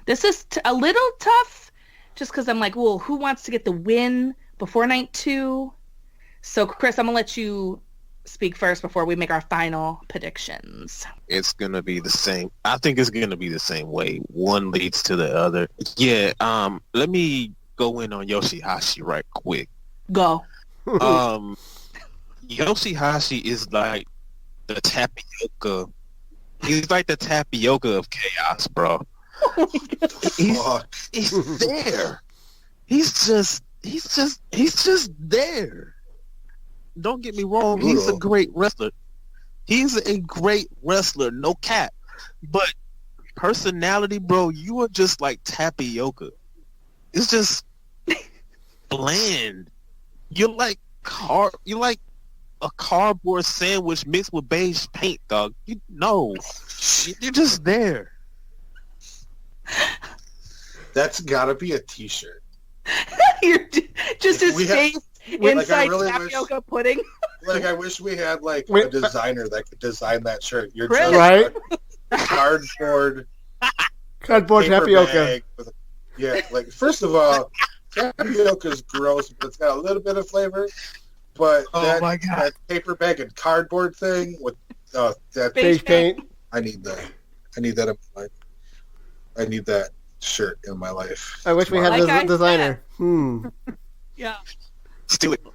this is a little tough just because I'm like, well, who wants to get the win before night two? So Chris, I'm gonna let you speak first before we make our final predictions. It's gonna be the same. I think it's gonna be the same way. One leads to the other. Yeah. Let me go in on Yoshihashi right quick. Go. Yoshihashi is like the tapioca. He's like the tapioca of chaos, bro. Oh my God. He's there. He's just there. Don't get me wrong. He's a great wrestler. He's a great wrestler, no cap. But personality, bro, you are just like tapioca. It's just bland. You're like a cardboard sandwich mixed with beige paint, dog. You're just there. That's gotta be a T-shirt. You're just his face inside really tapioca pudding. Like, I wish we had a designer that could design that shirt. You're Chris. just Right? cardboard Cardboard paper tapioca. bag first of all, tapioca's gross, but it's got a little bit of flavor. But that paper bag and cardboard thing with that Beige paint. I need that. I need that in my life. I need that shirt in my life. I wish we had the designer. Yeah. Steal it.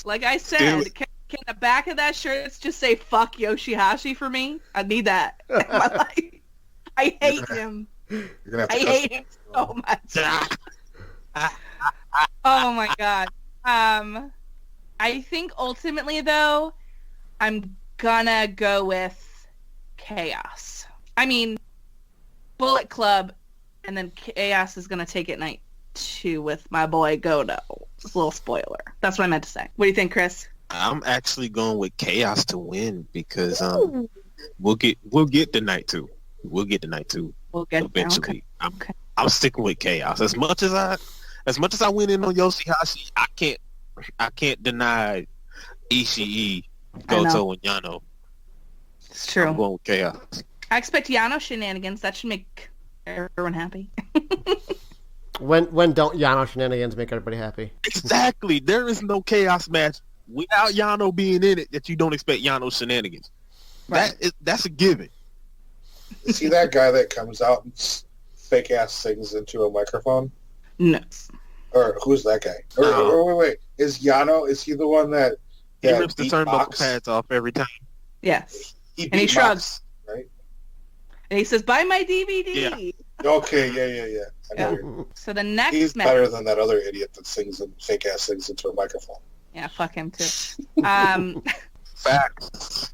Like I said, can the back of that shirt just say "fuck Yoshihashi" for me? I need that in my life. I hate him. You're gonna have to hate him so much. Oh my god. I think ultimately though, I'm gonna go with Chaos. I mean, Bullet Club, and then Chaos is gonna take it night 2 with my boy Godo. It's a little spoiler. That's what I meant to say. What do you think, Chris? I'm actually going with Chaos to win because we'll get to night 2. We'll get to night 2 eventually. Okay. I'm sticking with Chaos. As much as I went in on Yoshihashi, I can't deny Ishii, Goto, and Yano. It's true. I'm going with Chaos. I expect Yano shenanigans. That should make everyone happy. When don't Yano shenanigans make everybody happy? Exactly. There is no Chaos match without Yano being in it that you don't expect Yano shenanigans. Right. That's a given. You see that guy that comes out and fake ass sings into a microphone? No. Or who's that guy? Wait. Is he the one that he rips the turnbuckle pads off every time? Yes. And he shrugs. Right? And he says, "Buy my DVD." Yeah. Okay, yeah. I know. So the next he's match... better than that other idiot that fake ass sings into a microphone. Yeah, fuck him too. Facts.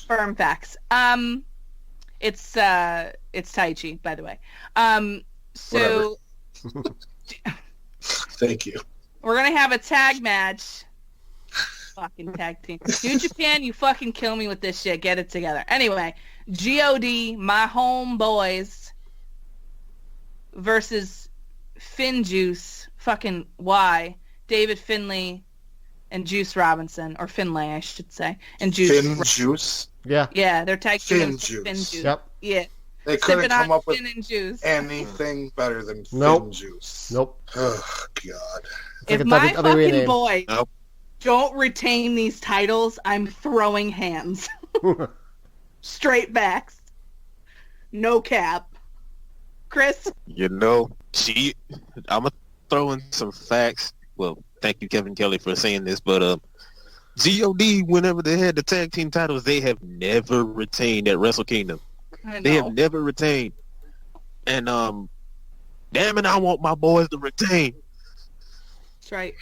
Firm facts. It's Taichi, by the way. So thank you. We're gonna have a tag match. Fucking tag team. New Japan, you fucking kill me with this shit. Get it together. Anyway, God, my homeboys, versus Finjuice, fucking Y, David Finlay, and Juice Robinson, or Finlay, I should say, and Juice. Yeah. Yeah, they're tag team Finjuice. Yep. Yeah. They couldn't come up with juice. anything better than Finjuice. Nope. Oh God. If my fucking boy don't retain these titles, I'm throwing hands. Straight backs. No cap. Chris? I'm going to throw in some facts. Well, thank you, Kevin Kelly, for saying this, but God, whenever they had the tag team titles, they have never retained at Wrestle Kingdom. They have never retained. And, damn it, I want my boys to retain. That's right.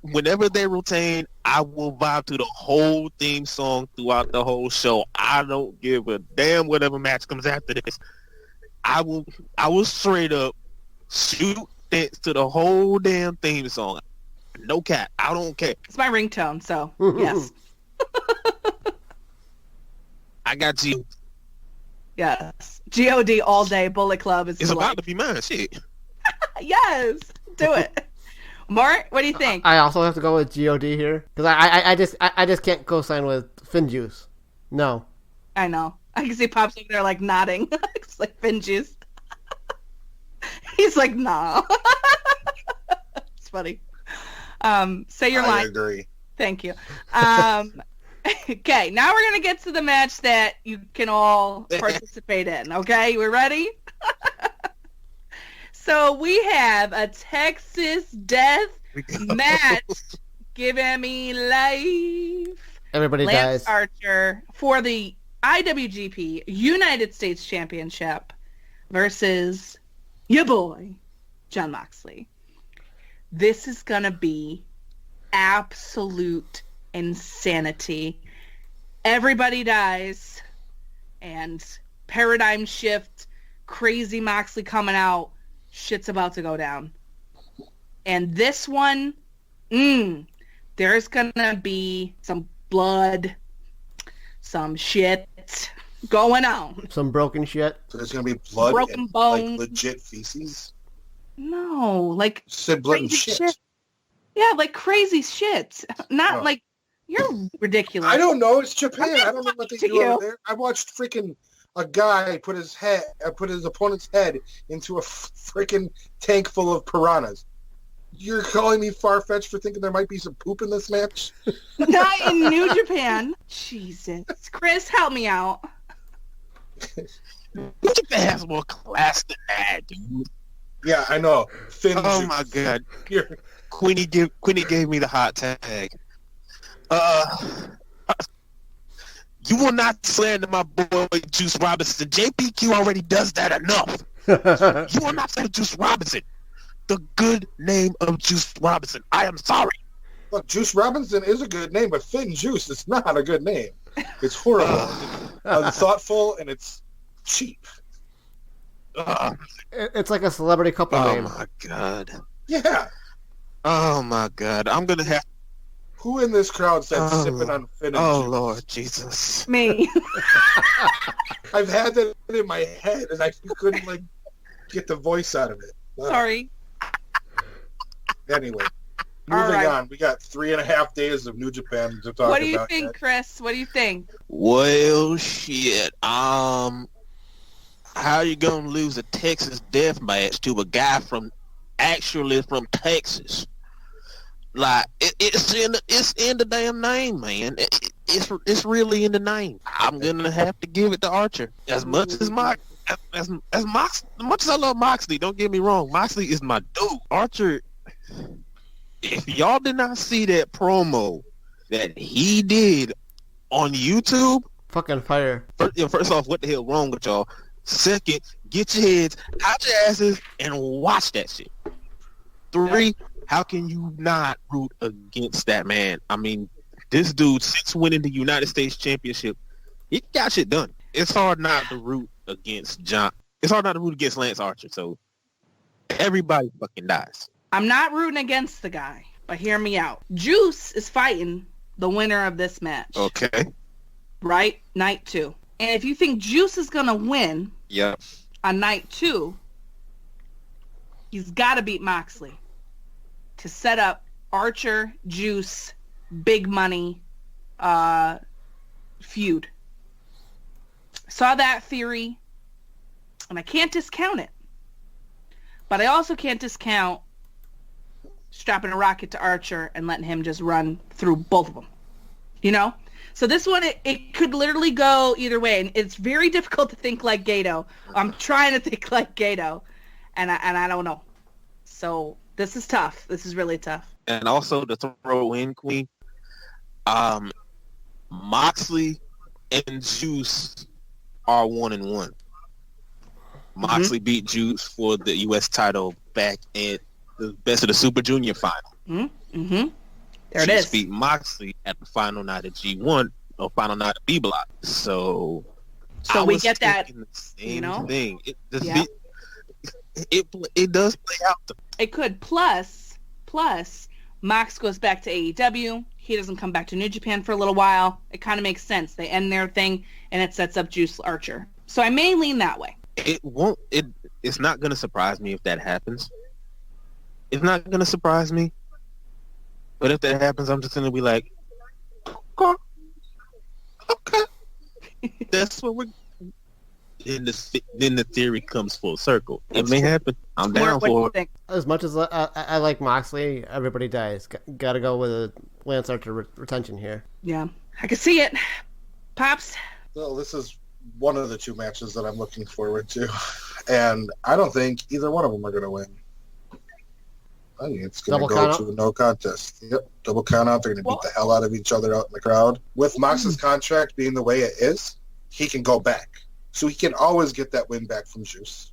Whenever they retain, I will vibe to the whole theme song throughout the whole show. I don't give a damn whatever match comes after this. I will straight up shoot dance to the whole damn theme song. No cap. I don't care. It's my ringtone, so yes. I got you. Yes. God all day. Bullet Club is about to be mine. Shit. Yes. Do it. Mort, what do you think? I also have to go with God here because I just can't co-sign with Finjuice. No. I know. I can see Pop's over there like nodding. It's like Finjuice. He's like, nah. It's funny. Say your line. I agree. Thank you. Okay, now we're gonna get to the match that you can all participate in. Okay, we're ready? So we have a Texas Death match. Giving me life. Everybody Lance dies. Archer for the IWGP United States Championship versus your boy, Jon Moxley. This is going to be absolute insanity. Everybody dies. and paradigm shift, crazy Moxley coming out, shit's about to go down. And this one, there's gonna be some blood, some shit going on. Some broken shit. So there's gonna be blood Broken and bones. like legit feces. No, like Said blood and crazy shit. Yeah, like crazy shit. Not like you're ridiculous. I don't know. It's Japan. I don't know what they to do you. over there. I watched freaking a guy put his opponent's head into a freaking tank full of piranhas. You're calling me far-fetched for thinking there might be some poop in this match? Not in New Japan. Jesus. Chris, help me out. New Japan has more class than that, dude. Yeah, I know. Finn Oh Juice. my god. You're- Queenie gave me the hot tag. You will not slander my boy Juice Robinson. JPQ already does that enough. You will not slander Juice Robinson. The good name of Juice Robinson. I am sorry. Look, Juice Robinson is a good name, but Finn Juice is not a good name. It's horrible. It's unthoughtful, and it's cheap. It's like a celebrity couple Oh name. my god. Yeah. Oh my god. I'm gonna have. Who in this crowd said sipping on Finn and Oh Juice? Lord Jesus. Me. I've had that in my head, and I couldn't get the voice out of it. Sorry. Anyway, All moving right. on. We got 3.5 days of New Japan to talk about. What do you think, yet. Chris? What do you think? Well, shit. How you gonna lose a Texas death match to a guy from Texas? Like it's in the damn name, man. It's really in the name. I'm gonna have to give it to Archer. As much as much as I love Moxley, don't get me wrong. Moxley is my dude. Archer. If y'all did not see that promo that he did on YouTube, Fucking fire. first off, what the hell wrong with y'all? Second, get your heads out your asses and watch that shit. 3, how can you not root against that man? I mean, this dude, since winning the United States Championship, he got shit done. It's hard not to root against It's hard not to root against Lance Archer. So everybody fucking dies. I'm not rooting against the guy, but hear me out. Juice is fighting the winner of this match. Okay. Right? Night 2. And if you think Juice is going to win Yep. on night 2, he's got to beat Moxley to set up Archer, Juice, big money feud. Saw that theory, and I can't discount it. But I also can't discount strapping a rocket to Archer and letting him just run through both of them. You know? So this one, it could literally go either way, and it's very difficult to think like Gato. I'm trying to think like Gato, and I don't know. So this is tough. This is really tough. And also to throw in, Queen, Moxley and Juice are 1-1. Moxley beat Juice for the U.S. title back at the Best of the Super Junior final. Mm-hmm. There it Juice is. beat Moxley at the final night of G1 or final night of B Block. So I we was get that, thinking the same you know? thing. Yeah. It does play out. It could. Plus, Mox goes back to AEW. He doesn't come back to New Japan for a little while. It kind of makes sense. They end their thing, and it sets up Juice Archer. So I may lean that way. It's not going to surprise me if that happens. It's not going to surprise me. But if that happens, I'm just going to be like, okay. That's what we're... Then the theory comes full circle. It may happen. I'm down What do you for it. think? As much as I like Moxley, everybody dies. Got to go with a Lance Archer retention here. Yeah, I can see it. Pops. Well, this is one of the 2 matches that I'm looking forward to. And I don't think either one of them are going to win. I think it's going to go to a no contest. Yep, double count out. They're going to beat the hell out of each other out in the crowd. With Mox's contract being the way it is, he can go back. So he can always get that win back from Juice.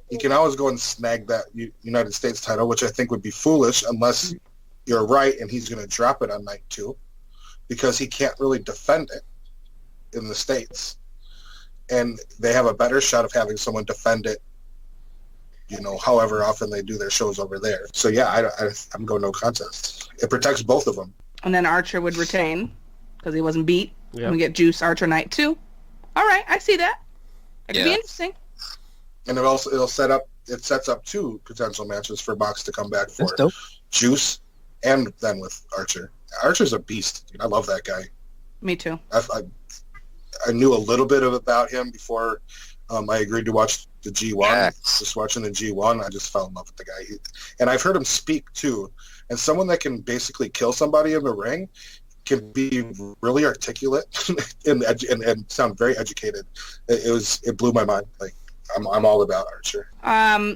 He can always go and snag that United States title, which I think would be foolish unless you're right and he's going to drop it on night 2 because he can't really defend it in the States. and they have a better shot of having someone defend it, however often they do their shows over there. So yeah, I'm going no contest. It protects both of them. And then Archer would retain because he wasn't beat. Yep. And we get Juice Archer night 2. All right, I see that. It could be interesting. And it sets up 2 potential matches for Mox to come back for. That's dope. Juice and then with Archer. Archer's a beast. Dude. I love that guy. Me too. I knew a little bit about him before I agreed to watch the G1. Yes. Just watching the G1, I just fell in love with the guy. And I've heard him speak too. And someone that can basically kill somebody in the ring can be really articulate and sound very educated. It blew my mind. Like I'm all about Archer.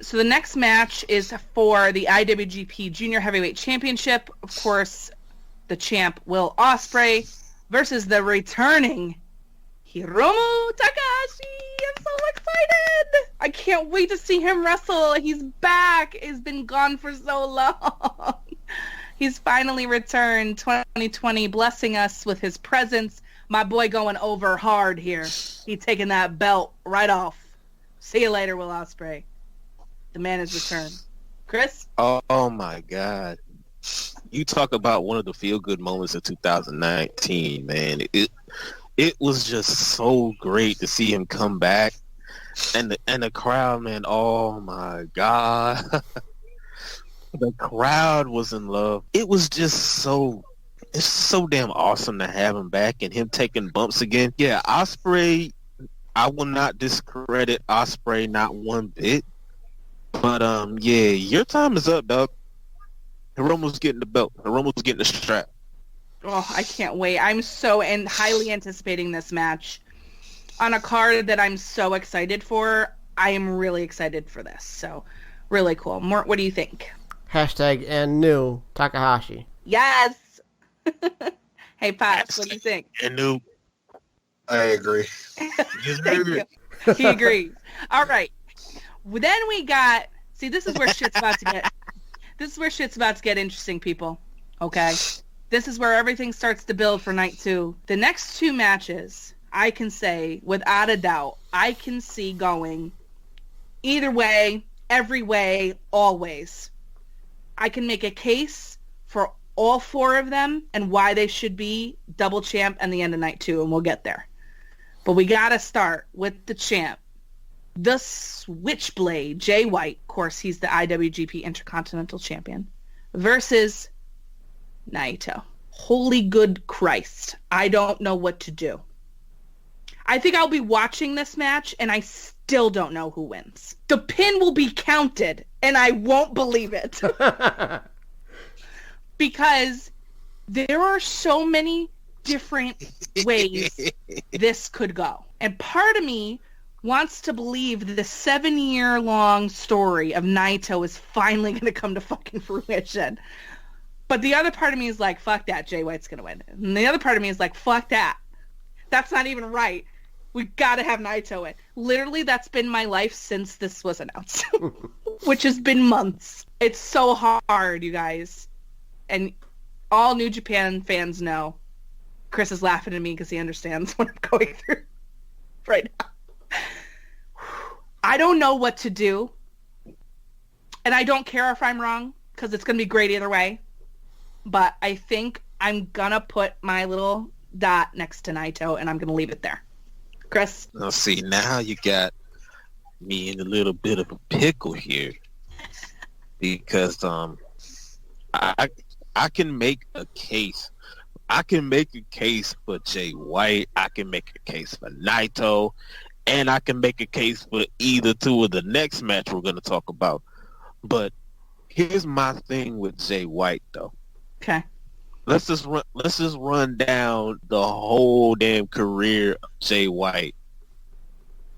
So the next match is for the IWGP Junior Heavyweight Championship. Of course, the champ Will Ospreay versus the returning Hiromu Takahashi. I'm so excited. I can't wait to see him wrestle. He's back. He's been gone for so long. He's finally returned 2020, blessing us with his presence. My boy going over hard here. He taking that belt right off. See you later, Will Ospreay. The man has returned. Chris? Oh my God. You talk about one of the feel-good moments of 2019, man. It was just so great to see him come back. And the crowd, man, oh my God. The crowd was in love. It was just it's so damn awesome to have him back and him taking bumps again. Yeah, Ospreay, I will not discredit Ospreay not one bit. But yeah, your time is up, dog. Hiromu's getting the belt. Hiromu's getting the strap. Oh, I can't wait. I'm so highly anticipating this match. On a card that I'm so excited for, I am really excited for this. So, really cool. Mort, what do you think? Hashtag and new Takahashi. Yes! Hey, Pat, what do you think? And new. I agree. Thank you. He agrees. All right. Then we got... See, this is where shit's about to get... This is where shit's about to get interesting, people. Okay? This is where everything starts to build for night 2. The next 2 matches, I can say, without a doubt, I can see going either way, every way, always. I can make a case for all 4 of them and why they should be double champ and the end of night 2, and we'll get there. But we got to start with the champ. The Switchblade, Jay White, of course, he's the IWGP Intercontinental Champion, versus Naito. Holy good Christ. I don't know what to do. I think I'll be watching this match, and I still don't know who wins. The pin will be counted, and I won't believe it. Because there are so many different ways this could go. And part of me wants to believe that the 7-year-long story of Naito is finally going to come to fucking fruition. But the other part of me is like, fuck that, Jay White's going to win. And the other part of me is like, fuck that. That's not even right. We got to have Naito win. Literally, that's been my life since this was announced. Which has been months. It's so hard, you guys. And all New Japan fans know. Chris is laughing at me because he understands what I'm going through right now. I don't know what to do. And I don't care if I'm wrong, because it's going to be great either way. But I think I'm going to put my little dot next to Naito, and I'm going to leave it there. Chris? Now, see, now you got me in a little bit of a pickle here. Because I can make a case. I can make a case for Jay White. I can make a case for Naito. And I can make a case for either 2 of the next match we're going to talk about. But here's my thing with Jay White, though. Okay. Let's just run down the whole damn career of Jay White.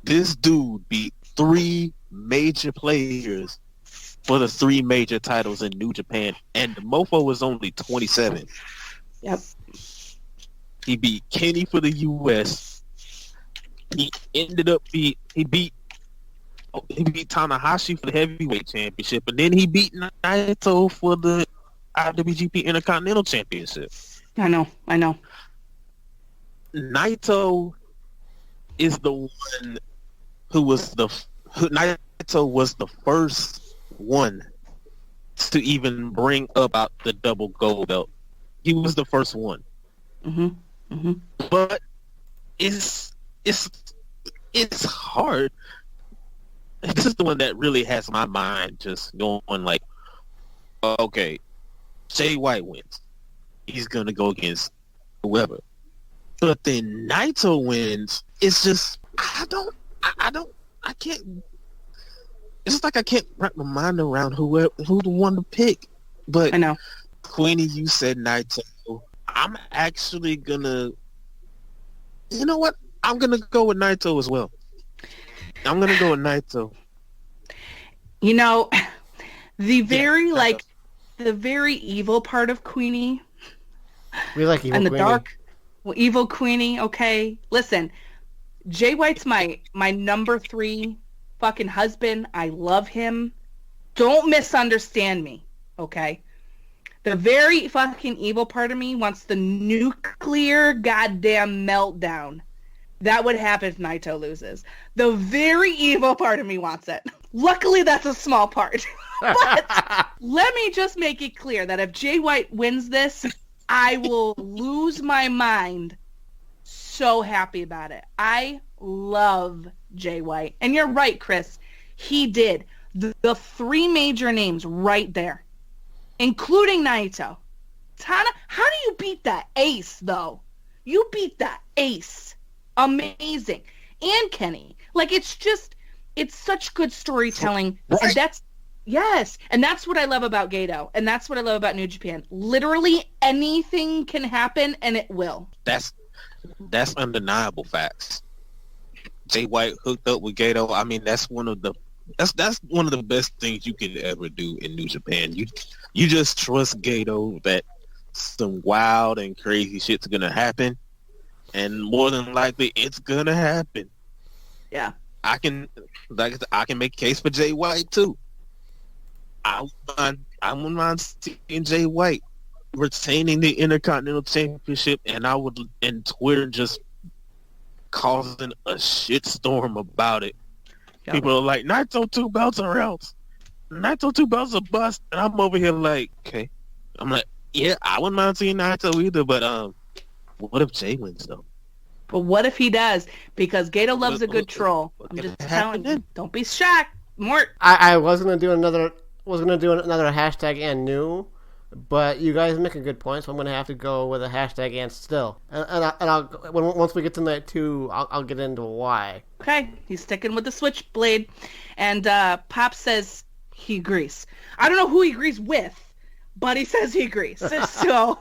This dude beat 3 major players for the 3 major titles in New Japan, and the mofo was only 27. Yep. He beat Kenny for the U.S. He beat Tanahashi for the heavyweight championship, and then he beat Naito for the IWGP Intercontinental Championship. I know. Naito is the one Naito was the first one to even bring about the double gold belt. He was the first one. But it's hard. This is the one that really has my mind just going like, okay, Jay White wins. He's gonna go against whoever. But then Naito wins. It's just I can't. It's like I can't wrap my mind around who the one to pick. But I know, Queenie, you said Naito. I'm actually gonna. You know what? I'm gonna go with Naito as well. I'm gonna go with Naito. you know, the very the very evil part of Queenie. We like evil and the Queenie. dark, evil Queenie. Okay, listen, Jay White's my number 3 fucking husband. I love him. Don't misunderstand me, okay? The very fucking evil part of me wants the nuclear goddamn meltdown that would happen if Naito loses. The very evil part of me wants it. Luckily, that's a small part. But let me just make it clear that if Jay White wins this, I will lose my mind. So happy about it. I love Jay White. And you're right, Chris. He did. The 3 major names right there, including Naito. Tana, how do you beat that ace, though? You beat that ace. Amazing. And Kenny. Like, it's such good storytelling. Right. And that's what I love about Gato. And that's what I love about New Japan. Literally anything can happen, and it will. That's undeniable facts. Jay White hooked up with Gato. I mean, that's one of the best things you could ever do in New Japan. You just trust Gato that some wild and crazy shit's gonna happen, and more than likely it's gonna happen. Yeah. I can make a case for Jay White too. I wouldn't mind seeing Jay White retaining the Intercontinental Championship, and I would, and Twitter just causing a shitstorm about it. Yep. People are like, Naito 2 belts or else. Naito 2 belts a bust. And I'm over here like, okay. I'm like, yeah, I wouldn't mind seeing Naito either, but what if Jay wins though? But what if he does? Because Gato loves a good troll. I'm just telling you. Don't be shocked. Mort. I was gonna do another hashtag and new, but you guys make a good point, so I'm gonna have to go with a hashtag and still. Once we get to night 2, I'll get into why. Okay, he's sticking with the switchblade, and Pop says he agrees. I don't know who he agrees with, but he says he agrees. So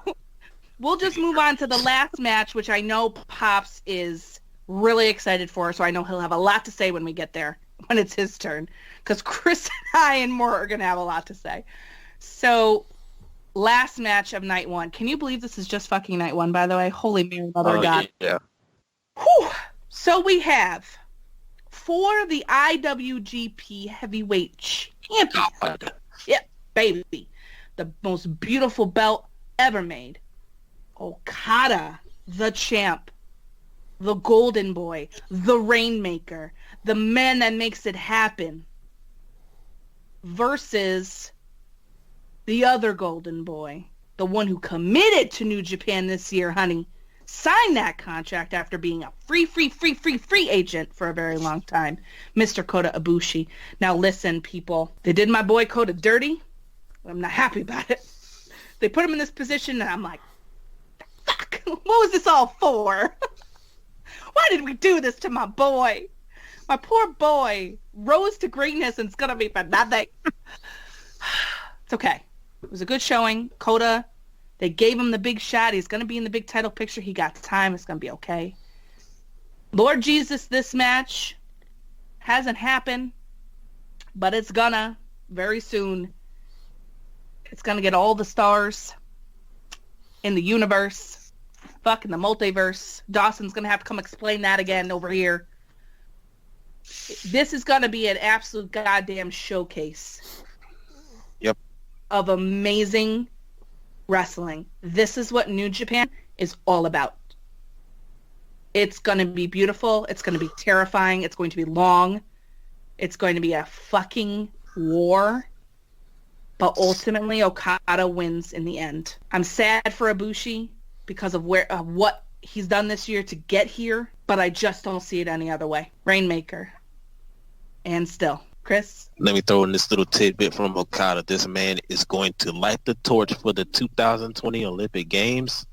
we'll just move on to the last match, which I know Pops is really excited for, so I know he'll have a lot to say when we get there, when it's his turn, because Chris and I and Mort are going to have a lot to say. So, last match of night 1. Can you believe this is just fucking night 1, by the way? Holy Mary, Mother of God. Yeah. Whew. So we have, for the IWGP Heavyweight Championship, yep, baby, the most beautiful belt ever made, Okada, the champ, the golden boy, the rainmaker, the man that makes it happen, versus the other golden boy, the one who committed to New Japan this year, honey, signed that contract after being a free agent for a very long time, Mr. Kota Ibushi. Now listen, people, they did my boy Kota dirty. I'm not happy about it. They put him in this position, and I'm like, fuck, what was this all for? Why did we do this to my boy? My poor boy rose to greatness, and it's going to be for nothing. It's okay. It was a good showing. Kota, they gave him the big shot. He's going to be in the big title picture. He got time. It's going to be okay. Lord Jesus, this match hasn't happened, but it's gonna very soon. It's going to get all the stars in the universe. Fuck, in the multiverse. Dawson's going to have to come explain that again over here. This is going to be an absolute goddamn showcase. Yep. Of amazing wrestling. This is what New Japan is all about. It's going to be beautiful. It's going to be terrifying. It's going to be long. It's going to be a fucking war. But ultimately, Okada wins in the end. I'm sad for Ibushi because of what he's done this year to get here, but I just don't see it any other way. Rainmaker. And still. Chris? Let me throw in this little tidbit from Okada. This man is going to light the torch for the 2020 Olympic Games.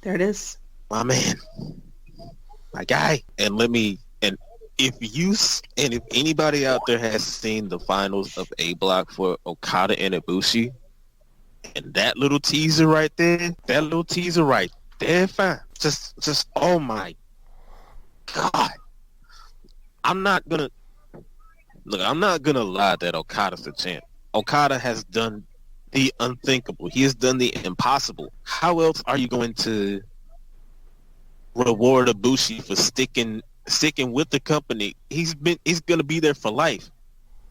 There it is. My man. My guy. If anybody out there has seen the finals of A Block for Okada and Ibushi, and that little teaser right there, fine. Just oh my God. I'm not gonna lie that Okada's the champ. Okada has done the unthinkable. He has done the impossible. How else are you going to reward Ibushi for sticking with the company? He's gonna be there for life.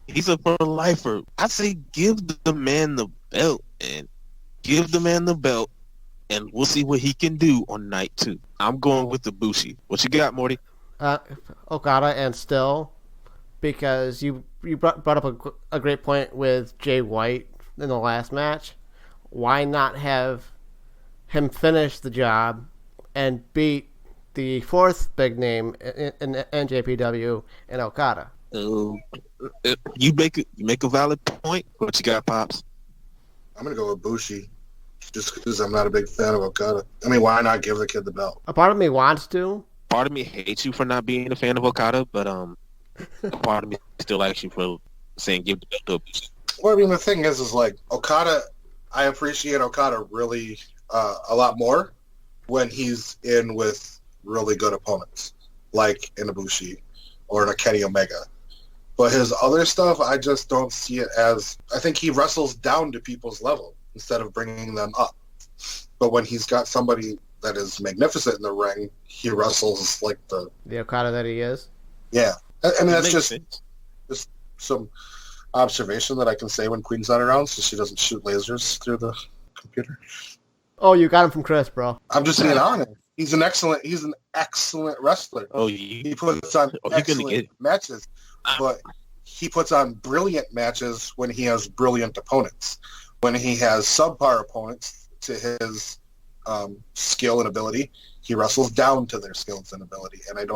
He's a for lifer. I say give the man the belt and we'll see what he can do on night 2. I'm going with Ibushi. What you got, Morty? Okada and still, because you brought up a great point with Jay White in the last match. Why not have him finish the job and beat the fourth big name in NJPW in Okada? You make a valid point. What you got, Pops? I'm going to go with Bushi, just because I'm not a big fan of Okada. I mean, why not give the kid the belt? A part of me wants to. Part of me hates you for not being a fan of Okada, but a part of me still likes you for saying give the belt to Bushi. Well, I mean, the thing is like, Okada, I appreciate Okada really a lot more when he's in with really good opponents, like in Ibushi or in a Kenny Omega. But his other stuff, I just don't see it as... I think he wrestles down to people's level instead of bringing them up. But when he's got somebody that is magnificent in the ring, he wrestles like the Okada that he is. Yeah. I mean, that's just sense. Just some observation that I can say when Queen's not around so she doesn't shoot lasers through the computer. Oh, you got him from Chris, bro. I'm just being honest. He's an excellent wrestler. Oh, he puts on excellent matches, but he puts on brilliant matches when he has brilliant opponents. When he has subpar opponents to his skill and ability, he wrestles down to their skills and ability. And I've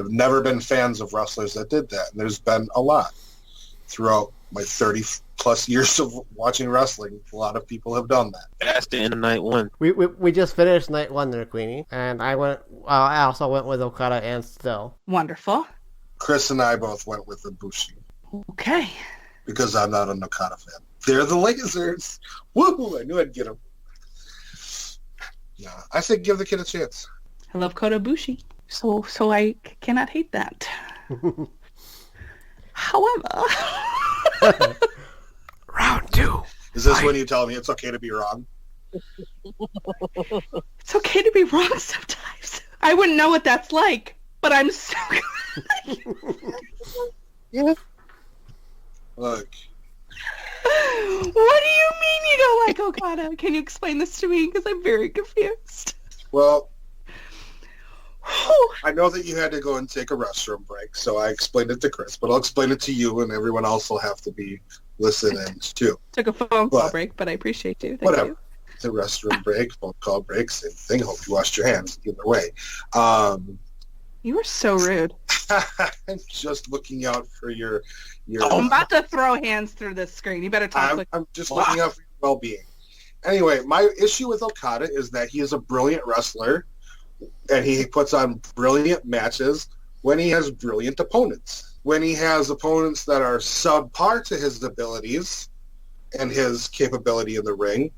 never been fans of wrestlers that did that. And there's been a lot throughout my 30-plus years of watching wrestling. A lot of people have done that. That's the end of night 1. We just finished night 1 there, Queenie, and I also went with Okada and still. Wonderful. Chris and I both went with Ibushi. Okay. Because I'm not an Okada fan. They're the lasers. Woo! I knew I'd get them. No, I think give the kid a chance. I love Kota Ibushi, so I cannot hate that. However... Round 2. Is this when you tell me it's okay to be wrong? It's okay to be wrong sometimes. I wouldn't know what that's like, but I'm so glad. Yeah. Look. What do you mean you don't like Okada? Can you explain this to me? Because I'm very confused. Well, I know that you had to go and take a restroom break, so I explained it to Chris, but I'll explain it to you, and everyone else will have to be listening too. Took a phone call break, but I appreciate you. Thank whatever. you. The restroom break, phone call break, same thing. Hope you washed your hands. Either way. You were so rude. I'm just looking out for your I'm about to throw hands through this screen. You better talk quick. I'm just looking out for your well-being. Anyway, my issue with Okada is that he is a brilliant wrestler, and he puts on brilliant matches when he has brilliant opponents. When he has opponents that are subpar to his abilities and his capability in the ring,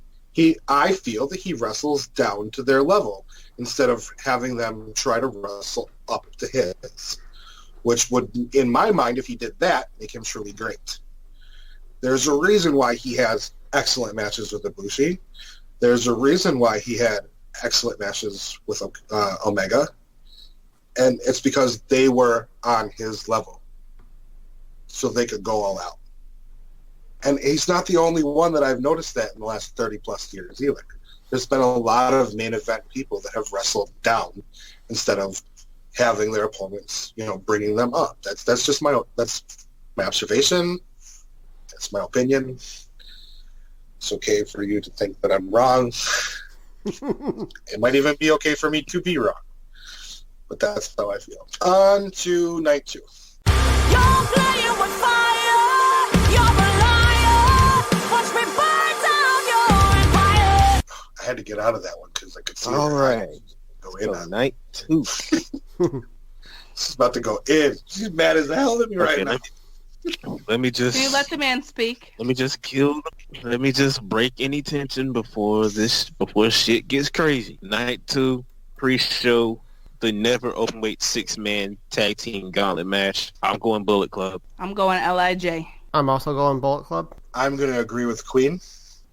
I feel that he wrestles down to their level instead of having them try to wrestle up to his, which would, in my mind, if he did that, make him truly great. There's a reason why he has excellent matches with Ibushi. There's a reason why he had excellent matches with Omega, and it's because they were on his level, so they could go all out. And he's not the only one that I've noticed that in the last 30-plus years either. There's been a lot of main event people that have wrestled down instead of having their opponents, bringing them up. That's just my observation. That's my opinion. It's okay for you to think that I'm wrong. It might even be okay for me to be wrong. But that's how I feel. On to night 2. You're playing with fire. You're a liar. Watch me burn down your empire. I had to get out of that one because I could see All right. Go in So on night 2. She's about to go in. She's mad as hell at me right now. Let me just. Do you let the man speak? Let me just break any tension before shit gets crazy. Night 2, pre-show, the never openweight 6-man tag team gauntlet match. I'm going Bullet Club. I'm going LIJ. I'm also going Bullet Club. I'm going to agree with Queen,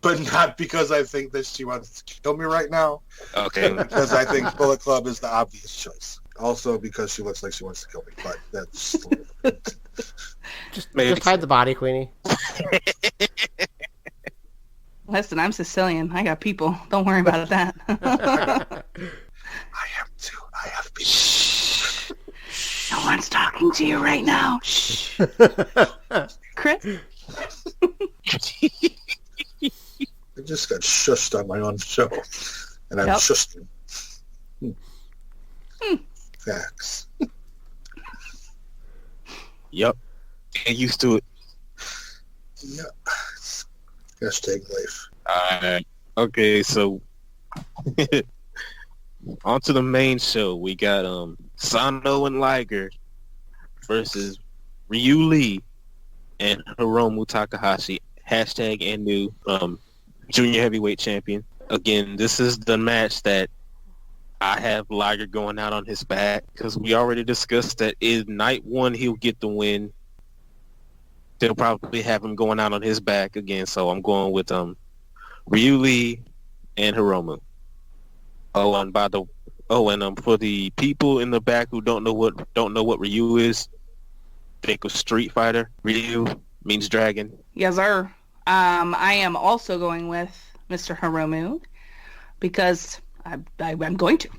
but not because I think that she wants to kill me right now. Okay. Because I think Bullet Club is the obvious choice. Also because she looks like she wants to kill me, but that's... Just hide the body, Queenie. Listen, I'm Sicilian. I got people. Don't worry about that. I am too. I have people. No one's talking to you right now. Shh. Chris? I just got shushed on my own show. And I'm shushed. Facts. Yep. Get used to it. Yep. Hashtag life. Alright. Okay, so on to the main show. We got Sano and Liger versus Ryu Lee and Hiromu Takahashi. Hashtag and new junior heavyweight champion. Again, this is the match that I have Liger going out on his back because we already discussed that in night 1 he'll get the win. They'll probably have him going out on his back again, so I'm going with Ryu Lee and Hiromu. And for the people in the back who don't know what Ryu is, think of Street Fighter. Ryu means dragon. Yes, sir. I am also going with Mr. Hiromu because I'm going to.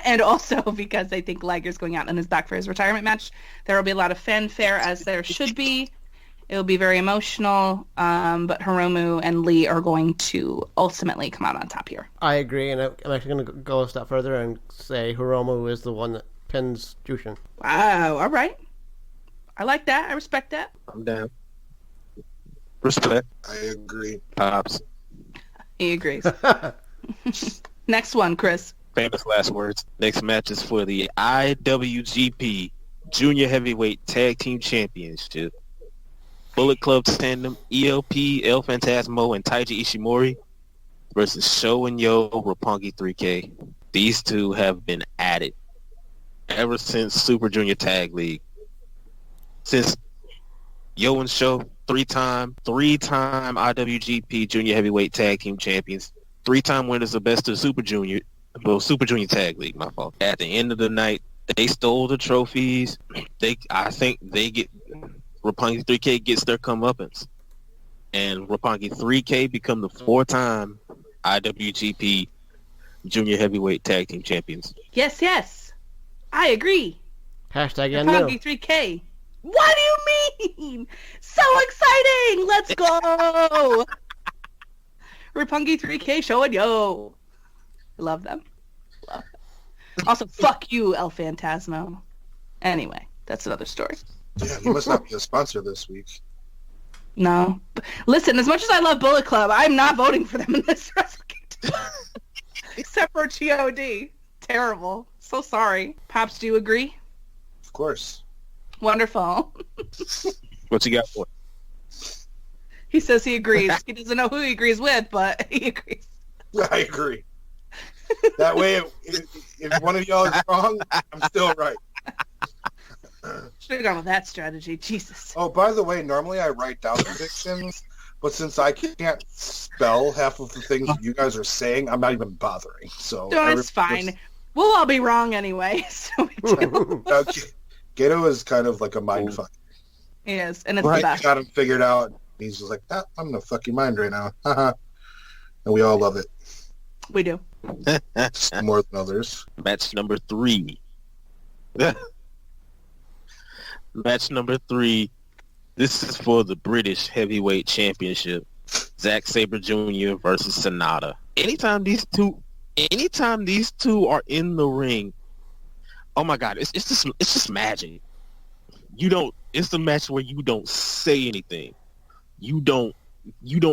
And also because I think Liger's going out on his back for his retirement match. There will be a lot of fanfare, as there should be. It will be very emotional, but Hiromu and Lee are going to ultimately come out on top here. I agree, and I'm actually going to go a step further and say Hiromu is the one that pins Jushin. Wow, all right. I like that. I respect that. I'm down. Respect. I agree. Pops. He agrees. Next one, Chris. Famous last words. Next match is for the IWGP Junior Heavyweight Tag Team Championship. Bullet Club Tandem, ELP, El Phantasmo, and Taiji Ishimori versus Sho and Yo, Roppongi 3K. These two have been at it ever since Super Junior Tag League. Since Yo and Sho, three-time IWGP Junior Heavyweight Tag Team Champions, 3-time winners of Best of Super Junior Tag League, my fault. At the end of the night, they stole the trophies. Roppongi 3K gets their comeuppance. And Roppongi 3K become the 4-time IWGP Junior Heavyweight Tag Team Champions. Yes. I agree. Hashtag Roppongi 3K. What do you mean? So exciting! Let's go! Roppongi 3K, Sho and Yo. Love them. Also, fuck you, El Phantasmo. Anyway, that's another story. Yeah, he must not be a sponsor this week. No. Listen, as much as I love Bullet Club, I'm not voting for them in this Wrestle Kingdom. Except for GOD. Terrible. So sorry. Pops, do you agree? Of course. Wonderful. What you got for it? He says he agrees. He doesn't know who he agrees with, but he agrees. I agree. That way, if one of y'all is wrong, I'm still right. Should have gone with that strategy. Jesus. Oh, by the way, normally I write down predictions, but since I can't spell half of the things you guys are saying, I'm not even bothering. So it's fine. We'll all be wrong anyway. So Gato is kind of like a mind fuck. He is, and it's the best. Got him figured out. He's just like, I'm gonna fuck your mind right now. And we all love it. We do. Some more than others. Match number 3. Match number 3. This is for the British Heavyweight Championship. Zack Sabre Jr. versus Sonata. Anytime these two are in the ring, oh my God, it's just magic. It's the match where you don't say anything. You don't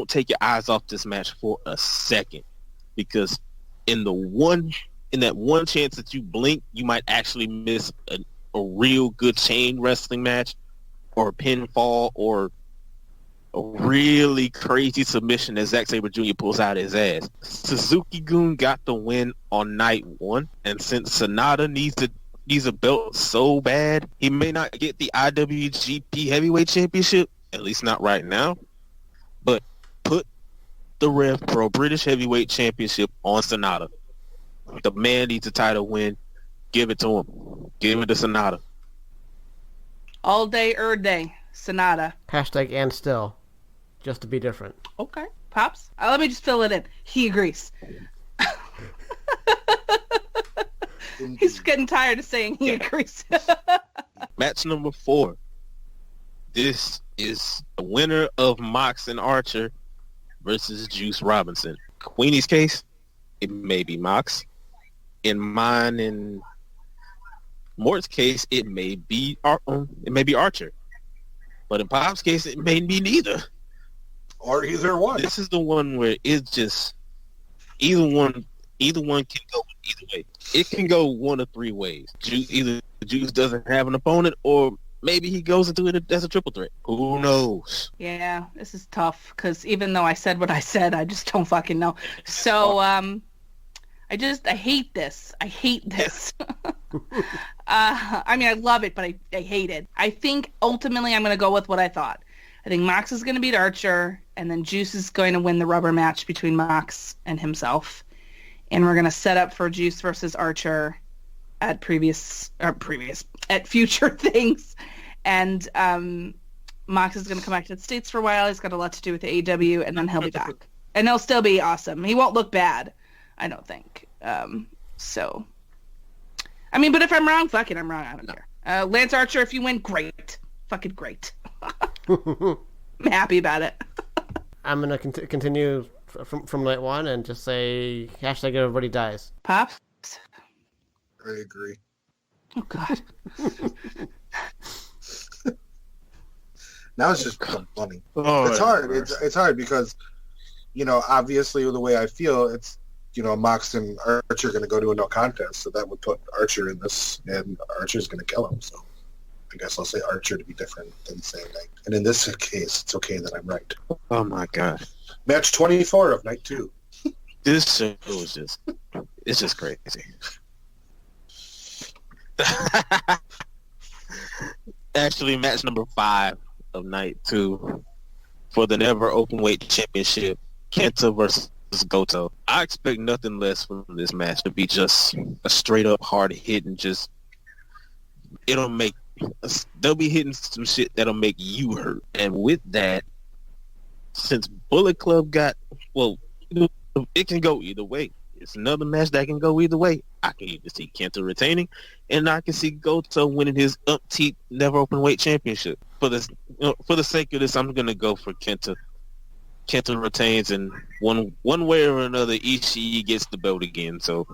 take your eyes off this match for a second, because in that one chance that you blink, you might actually miss a real good chain wrestling match, or a pinfall, or a really crazy submission that Zack Sabre Jr. pulls out his ass. Suzuki-gun got the win on night 1, and since Sonata needs a belt so bad, he may not get the IWGP Heavyweight Championship, at least not right now, but put the Rev Pro British Heavyweight Championship on Sonata. The man needs a title win. Give it to him. Give it to Sonata. All day, day. Sonata. Hashtag and still. Just to be different. Okay. Pops? Let me just fill it in. He agrees. He's getting tired of saying he agrees. Match number 4. This is the winner of Mox and Archer versus Juice Robinson. Queenie's case, it may be Mox. In mine and Mort's case, it may be Archer. But in Pop's case, it may be neither. Or either one. This is the one where it's just either one can go either way. It can go one of 3 ways. Either Juice doesn't have an opponent, or maybe he goes into it as a triple threat. Who knows? Yeah, this is tough, because even though I said what I said, I just don't fucking know. So, I hate this. I hate this. I mean, I love it, but I hate it. I think ultimately I'm going to go with what I thought. I think Mox is going to beat Archer, and then Juice is going to win the rubber match between Mox and himself. And we're going to set up for Juice versus Archer at future things. And Mox is going to come back to the States for a while. He's got a lot to do with the AEW, and then he'll be back. And he'll still be awesome. He won't look bad, I don't think. So, I mean, but if I'm wrong, fuck it, I'm wrong. I don't care. Lance Archer, if you win, great. Fucking great. I'm happy about it. I'm going to continue from night 1 and just say hashtag everybody dies. Pops? I agree. Oh, God. Now it's just funny. Oh, it's hard. It's hard because, obviously the way I feel, it's, Mox and Archer are going to go to a no contest, so that would put Archer in this, and Archer's going to kill him, so I guess I'll say Archer to be different than saying night. And in this case, it's okay that I'm right. Oh my God. Match 24 of night 2. This show is it's just crazy. Actually, match number 5 of night 2 for the Never Openweight Championship, Kenta versus Goto. I expect nothing less from this match to be just a straight up hard hit, and just they'll be hitting some shit that'll make you hurt. And with that, since Bullet Club it can go either way. It's another match that can go either way. I can either see Kenta retaining, and I can see Goto winning his umpteenth Never Openweight Championship. For the sake of this, I'm gonna go for Kenta. Kenta retains, and one way or another, Ishii gets the belt again. So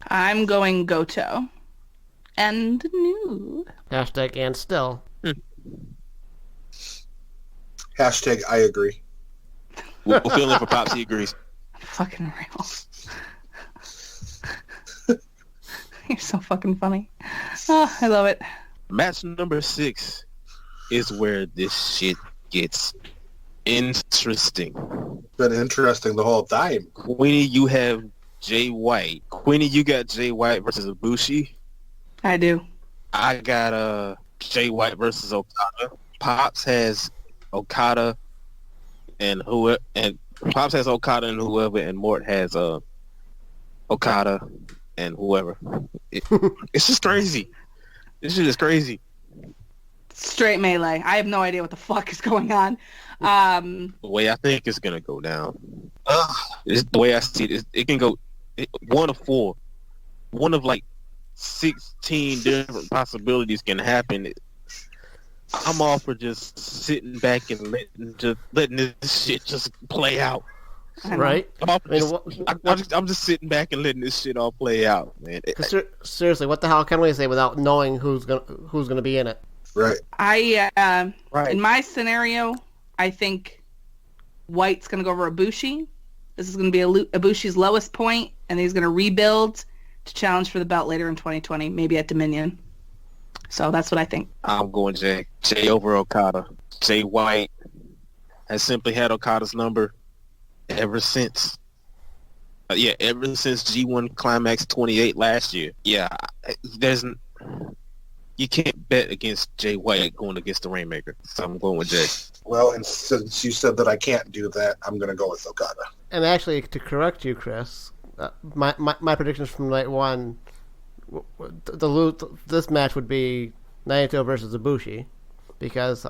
I'm going Goto. And new. Hashtag and still. Hashtag I agree. We're feeling for Pops. He agrees. Fucking real. You're so fucking funny. Oh, I love it. Match number 6 is where this shit gets interesting. Been interesting the whole time. Queenie, you have Jay White. Queenie, you got Jay White versus Ibushi. I do. I got Jay White versus Okada. Pops has Okada and whoever, and Mort has Okada and whoever. It's just crazy. This shit is crazy. Straight melee. I have no idea what the fuck is going on. The way I think it's gonna go down. The way I see it, it can go one of 4, one of like 16 different possibilities can happen. I'm all for just sitting back and letting this shit just play out. Right? I'm just sitting back and letting this shit all play out, man. Seriously, what the hell can we say without knowing who's gonna be in it? Right. In my scenario, I think White's gonna go over Ibushi. This is gonna be Ibushi's lowest point, and he's gonna rebuild to challenge for the belt later in 2020, maybe at Dominion. So that's what I think. I'm going Jay over Okada. Jay White has simply had Okada's number ever since. Ever since G1 Climax 28 last year. Yeah, you can't bet against Jay White going against the Rainmaker. So I'm going with Jay. Well, and since you said that I can't do that, I'm going to go with Okada. And actually, to correct you, Chris, my predictions from night one, this match would be Naito versus Ibushi, because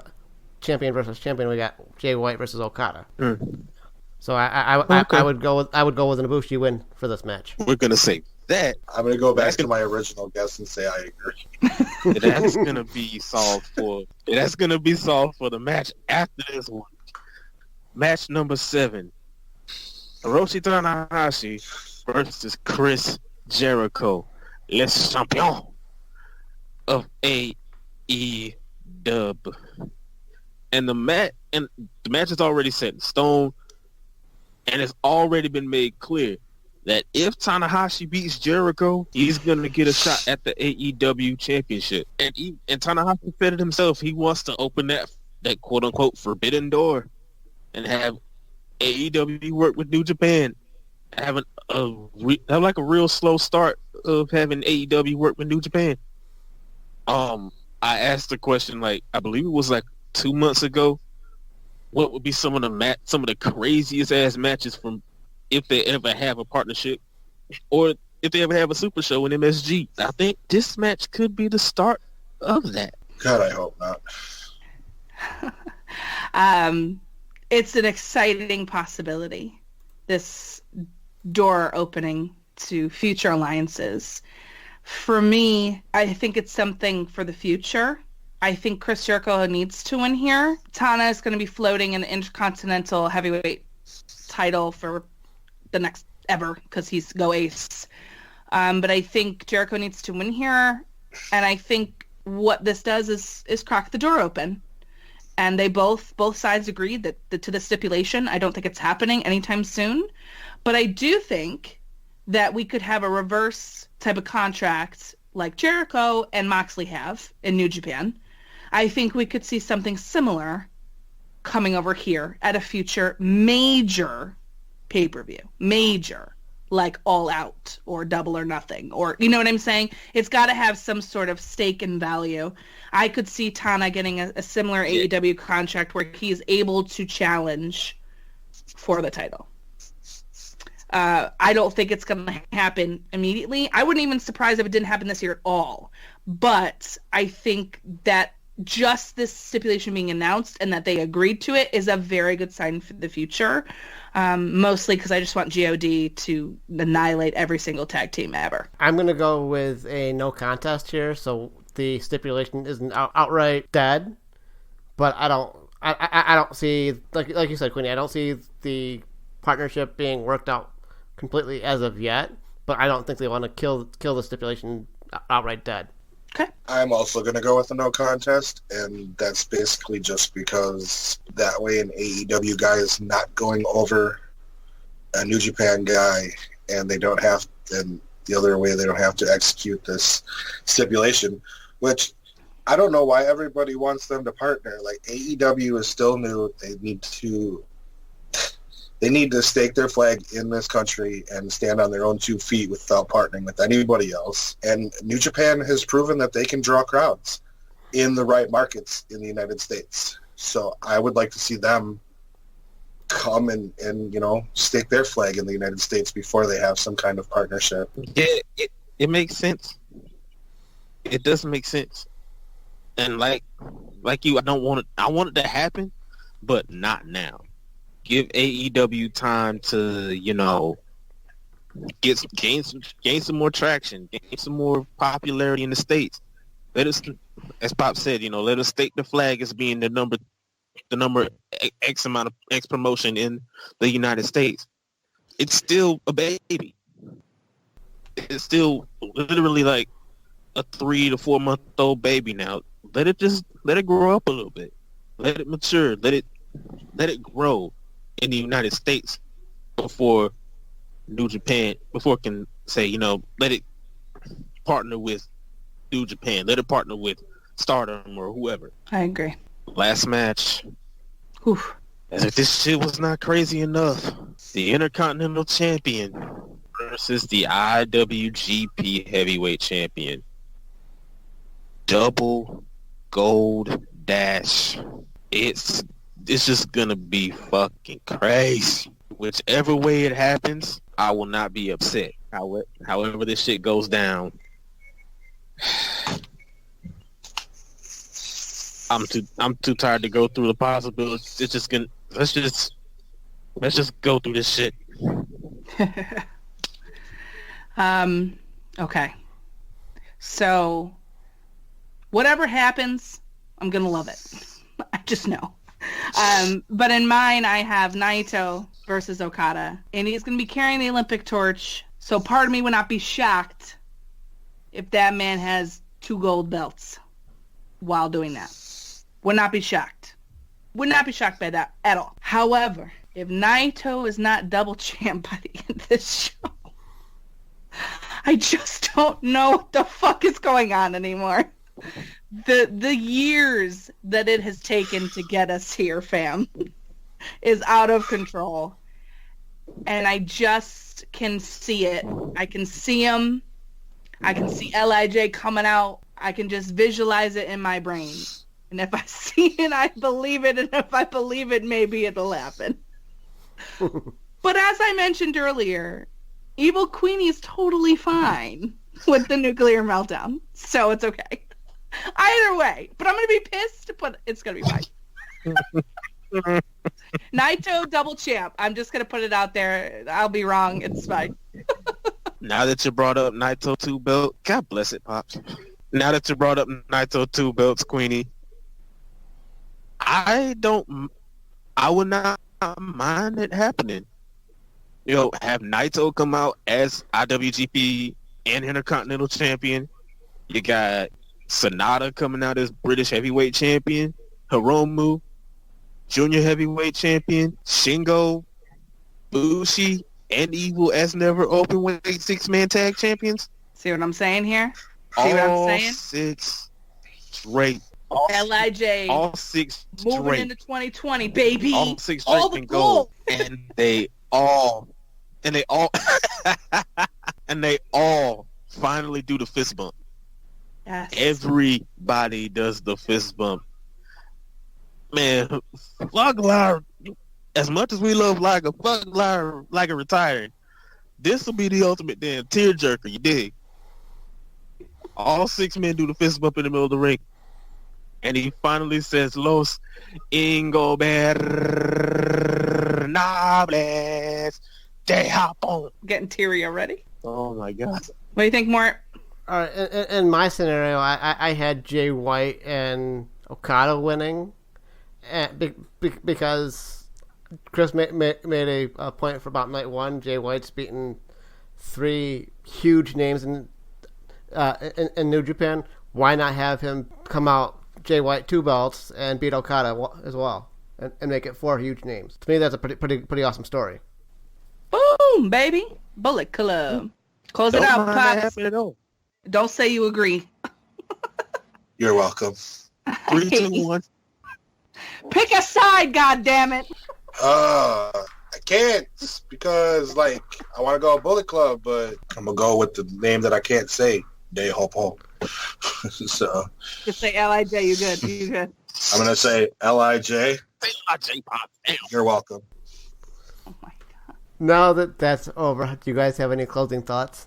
champion versus champion, we got Jay White versus Okada. So I would go with an Ibushi win for this match. We're gonna say that. I'm gonna go back to my original guess and say I agree. That's gonna be solved for. That's gonna be solved for the match after this one. Match number 7: Hiroshi Tanahashi versus Chris Jericho, Les Champions of AEW. And the match is already set in stone, and it's already been made clear that if Tanahashi beats Jericho, he's going to get a shot at the AEW championship. And Tanahashi said it himself. He wants to open that quote-unquote forbidden door and have AEW work with New Japan. Have like a real slow start of having AEW work with New Japan. I asked the question, like, I believe it was like 2 months ago, what would be some of the craziest ass matches from if they ever have a partnership or if they ever have a super show in MSG. I think this match could be the start of that. God, I hope not. It's an exciting possibility, this door opening to future alliances. For me, I think it's something for the future. I think Chris Jericho needs to win here. Tana is going to be floating in the Intercontinental Heavyweight title for the next ever because he's go ace. But I think Jericho needs to win here, and I think what this does is crack the door open. And they both sides agreed that to the stipulation. I don't think it's happening anytime soon, but I do think that we could have a reverse type of contract like Jericho and Moxley have in New Japan. I think we could see something similar coming over here at a future major pay-per-view. Major. Like All Out or Double or Nothing. Or, you know what I'm saying? It's got to have some sort of stake and value. I could see Tana getting a similar AEW contract where he's able to challenge for the title. I don't think it's going to happen immediately. I wouldn't even be surprised if it didn't happen this year at all. But I think that just this stipulation being announced and that they agreed to it is a very good sign for the future. Mostly because I just want GOD to annihilate every single tag team ever. I'm going to go with a no contest here, so the stipulation isn't outright dead. But I don't see, like you said, Queenie, I don't see the partnership being worked out completely as of yet. But I don't think they want to kill the stipulation outright dead. Okay. I'm also going to go with a no contest, and that's basically just because that way an AEW guy is not going over a New Japan guy, and they don't have, and the other way they don't have to execute this stipulation, which I don't know why everybody wants them to partner. Like, AEW is still new. They need to stake their flag in this country and stand on their own 2 feet without partnering with anybody else. And New Japan has proven that they can draw crowds in the right markets in the United States. So I would like to see them come and stake their flag in the United States before they have some kind of partnership. Yeah, it makes sense. It does make sense. And like you, I want it to happen, but not now. Give AEW time to, gain some more traction, gain some more popularity in the States. Let us, as Pop said, let us stake the flag as being the number X amount of X promotion in the United States. It's still a baby. It's still literally like a 3 to 4 month old baby now. Let it grow up a little bit. Let it mature. Let it grow in the United States before New Japan, before it can say, let it partner with New Japan. Let it partner with Stardom or whoever. I agree. Last match. Oof. As if this shit was not crazy enough, the Intercontinental Champion versus the IWGP Heavyweight Champion. Double gold dash. It's just gonna be fucking crazy. Whichever way it happens, I will not be upset. However this shit goes down, I'm too tired to go through the possibilities. It's just gonna let's just go through this shit. Okay. So whatever happens, I'm gonna love it. I just know. But in mine, I have Naito versus Okada, and he's gonna be carrying the Olympic torch. So part of me would not be shocked if that man has 2 gold belts while doing that. Would not be shocked. Would not be shocked by that at all. However, if Naito is not double champ by the end of this show, I just don't know what the fuck is going on anymore. The years that it has taken to get us here, fam, is out of control. And I just can see it. I can see him. I can see LIJ coming out. I can just visualize it in my brain. And if I see it, I believe it. And if I believe it, maybe it'll happen. But as I mentioned earlier, Evil Queenie is totally fine with the nuclear meltdown. So it's okay. Either way. But I'm going to be pissed, but it's going to be fine. Naito double champ. I'm just going to put it out there. I'll be wrong. It's fine. Now that you brought up Naito 2 belt, God bless it, Pops. Now that you brought up Naito 2 belts, Queenie, I would not mind it happening. Have Naito come out as IWGP and Intercontinental Champion. You got Sonata coming out as British Heavyweight Champion. Hiromu, Junior Heavyweight Champion. Shingo, Bushi, and Evil as never openweight 6-man tag champions. See what I'm saying here? See what I'm saying? 6 straight. LIJ. All 6 moving straight. into 2020, baby. All 6 All straight the can go. And they all finally do the fist bump. Yes. Everybody does the fist bump. Man, Liger, as much as we love Liger, fuck Liger retiring. This will be the ultimate damn tearjerker, you dig? All 6 men do the fist bump in the middle of the ring. And he finally says, Los Ingobernables de Japón. Getting teary already. Oh my God. What do you think, Mort? All right, in my scenario, I had Jay White and Okada winning, and because Chris made a point for about night 1. Jay White's beaten 3 huge names in New Japan. Why not have him come out, Jay White 2 belts, and beat Okada as well, and make it 4 huge names? To me, that's a pretty awesome story. Boom, baby. Bullet Club. Close it out, Pops. At all. Don't say you agree. You're welcome. 3, 2, 1. Pick a side, goddammit. I can't because I want to go Bullet Club, but I'm gonna go with the name that I can't say. De Japón. So Just say LIJ. You good? You good? I'm gonna say LIJ. Say LIJ, Pop. Damn. You're welcome. Oh my god. Now that that's over, do you guys have any closing thoughts?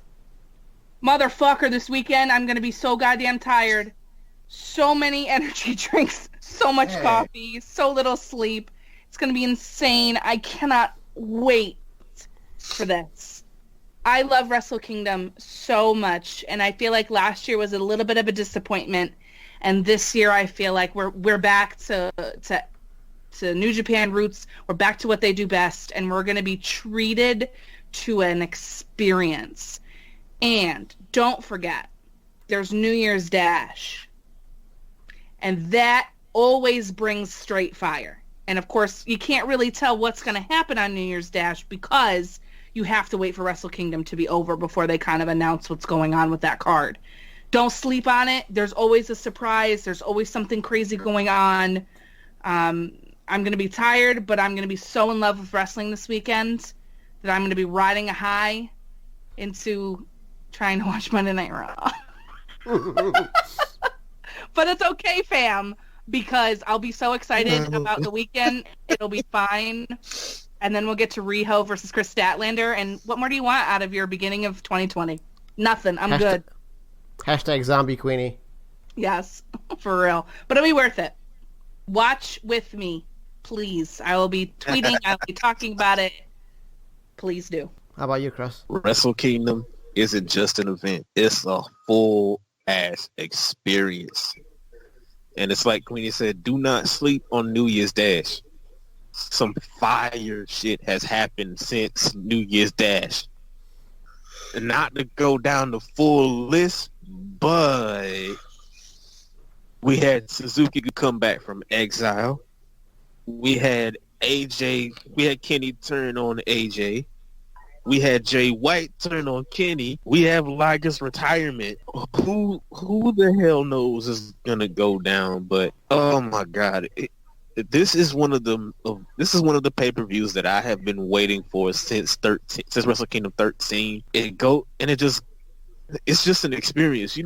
Motherfucker, this weekend I'm gonna be so goddamn tired. So many energy drinks, so much coffee, so little sleep. It's gonna be insane. I cannot wait for this. I love Wrestle Kingdom so much, and I feel like last year was a little bit of a disappointment, and this year I feel like we're back to New Japan roots. We're back to what they do best, and we're going to be treated to an experience. And don't forget, there's New Year's Dash, and that always brings straight fire. And of course, you can't really tell what's going to happen on New Year's Dash because you have to wait for Wrestle Kingdom to be over before they kind of announce what's going on with that card. Don't sleep on it. There's always a surprise. There's always something crazy going on. I'm going to be tired, but I'm going to be so in love with wrestling this weekend that I'm going to be riding a high into trying to watch Monday Night Raw. But it's okay, fam, because I'll be so excited about the weekend. It'll be fine. And then we'll get to Riho versus Chris Statlander. And what more do you want out of your beginning of 2020? Nothing. I'm good. Hashtag zombie queenie. Yes, for real. But it'll be worth it. Watch with me, please. I will be tweeting. I'll be talking about it. Please do. How about you, Chris? Wrestle Kingdom isn't just an event. It's a full-ass experience. And it's like Queenie said, do not sleep on New Year's Dash. Some fire shit has happened since New Year's Dash. And not to go down the full list, but we had Suzuki come back from exile. We had Kenny turn on AJ. We had Jay White turn on Kenny. We have Liger's retirement. Who the hell knows is gonna go down? But oh my God, this is one of the pay-per-views that I have been waiting for since Wrestle Kingdom 13. It's just an experience.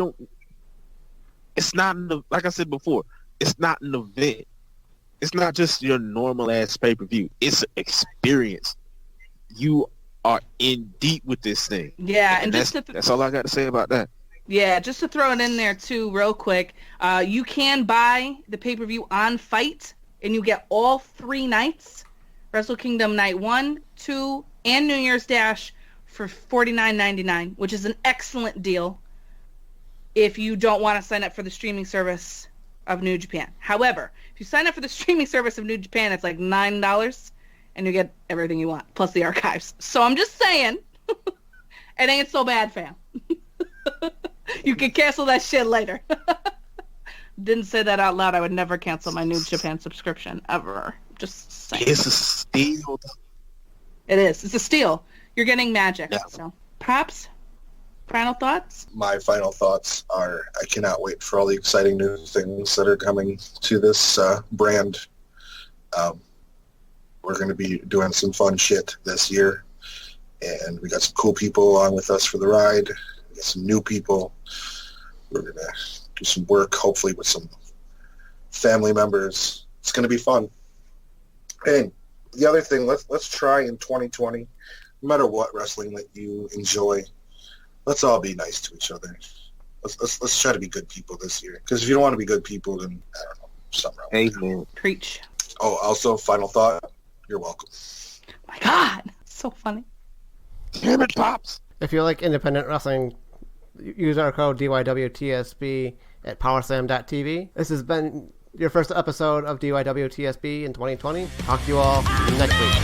It's not like I said before. It's not an event. It's not just your normal ass pay-per-view. It's an experience. You are in deep with this thing. Yeah, and that's all I got to say about that. Yeah, just to throw it in there too, real quick. You can buy the pay-per-view on Fight, and you get all 3 nights, Wrestle Kingdom Night 1, 2, and New Year's Dash for $49.99, which is an excellent deal if you don't want to sign up for the streaming service of New Japan. However, if you sign up for the streaming service of New Japan, it's like $9, and you get everything you want, plus the archives. So I'm just saying, it ain't so bad, fam. You can cancel that shit later. Didn't say that out loud. I would never cancel my New Japan subscription, ever. Just saying. It's a steal. It is. It's a steal. You're getting magic. Yeah. So, Pops, final thoughts? My final thoughts are I cannot wait for all the exciting new things that are coming to this brand. We're going to be doing some fun shit this year, and we got some cool people along with us for the ride. We got some new people. We're going to do some work, hopefully with some family members. It's going to be fun. And the other thing, let's try in 2020, no matter what wrestling that you enjoy, let's all be nice to each other. Let's try to be good people this year. Because if you don't want to be good people, then I don't know, something wrong. Amen. Preach. Oh, also, final thought. You're welcome. My God, so funny. Damn it, Pops. If you like independent wrestling, use our code DYWTSB at powerslam.tv. This has been your first episode of DYWTSB in 2020. Talk to you all next week.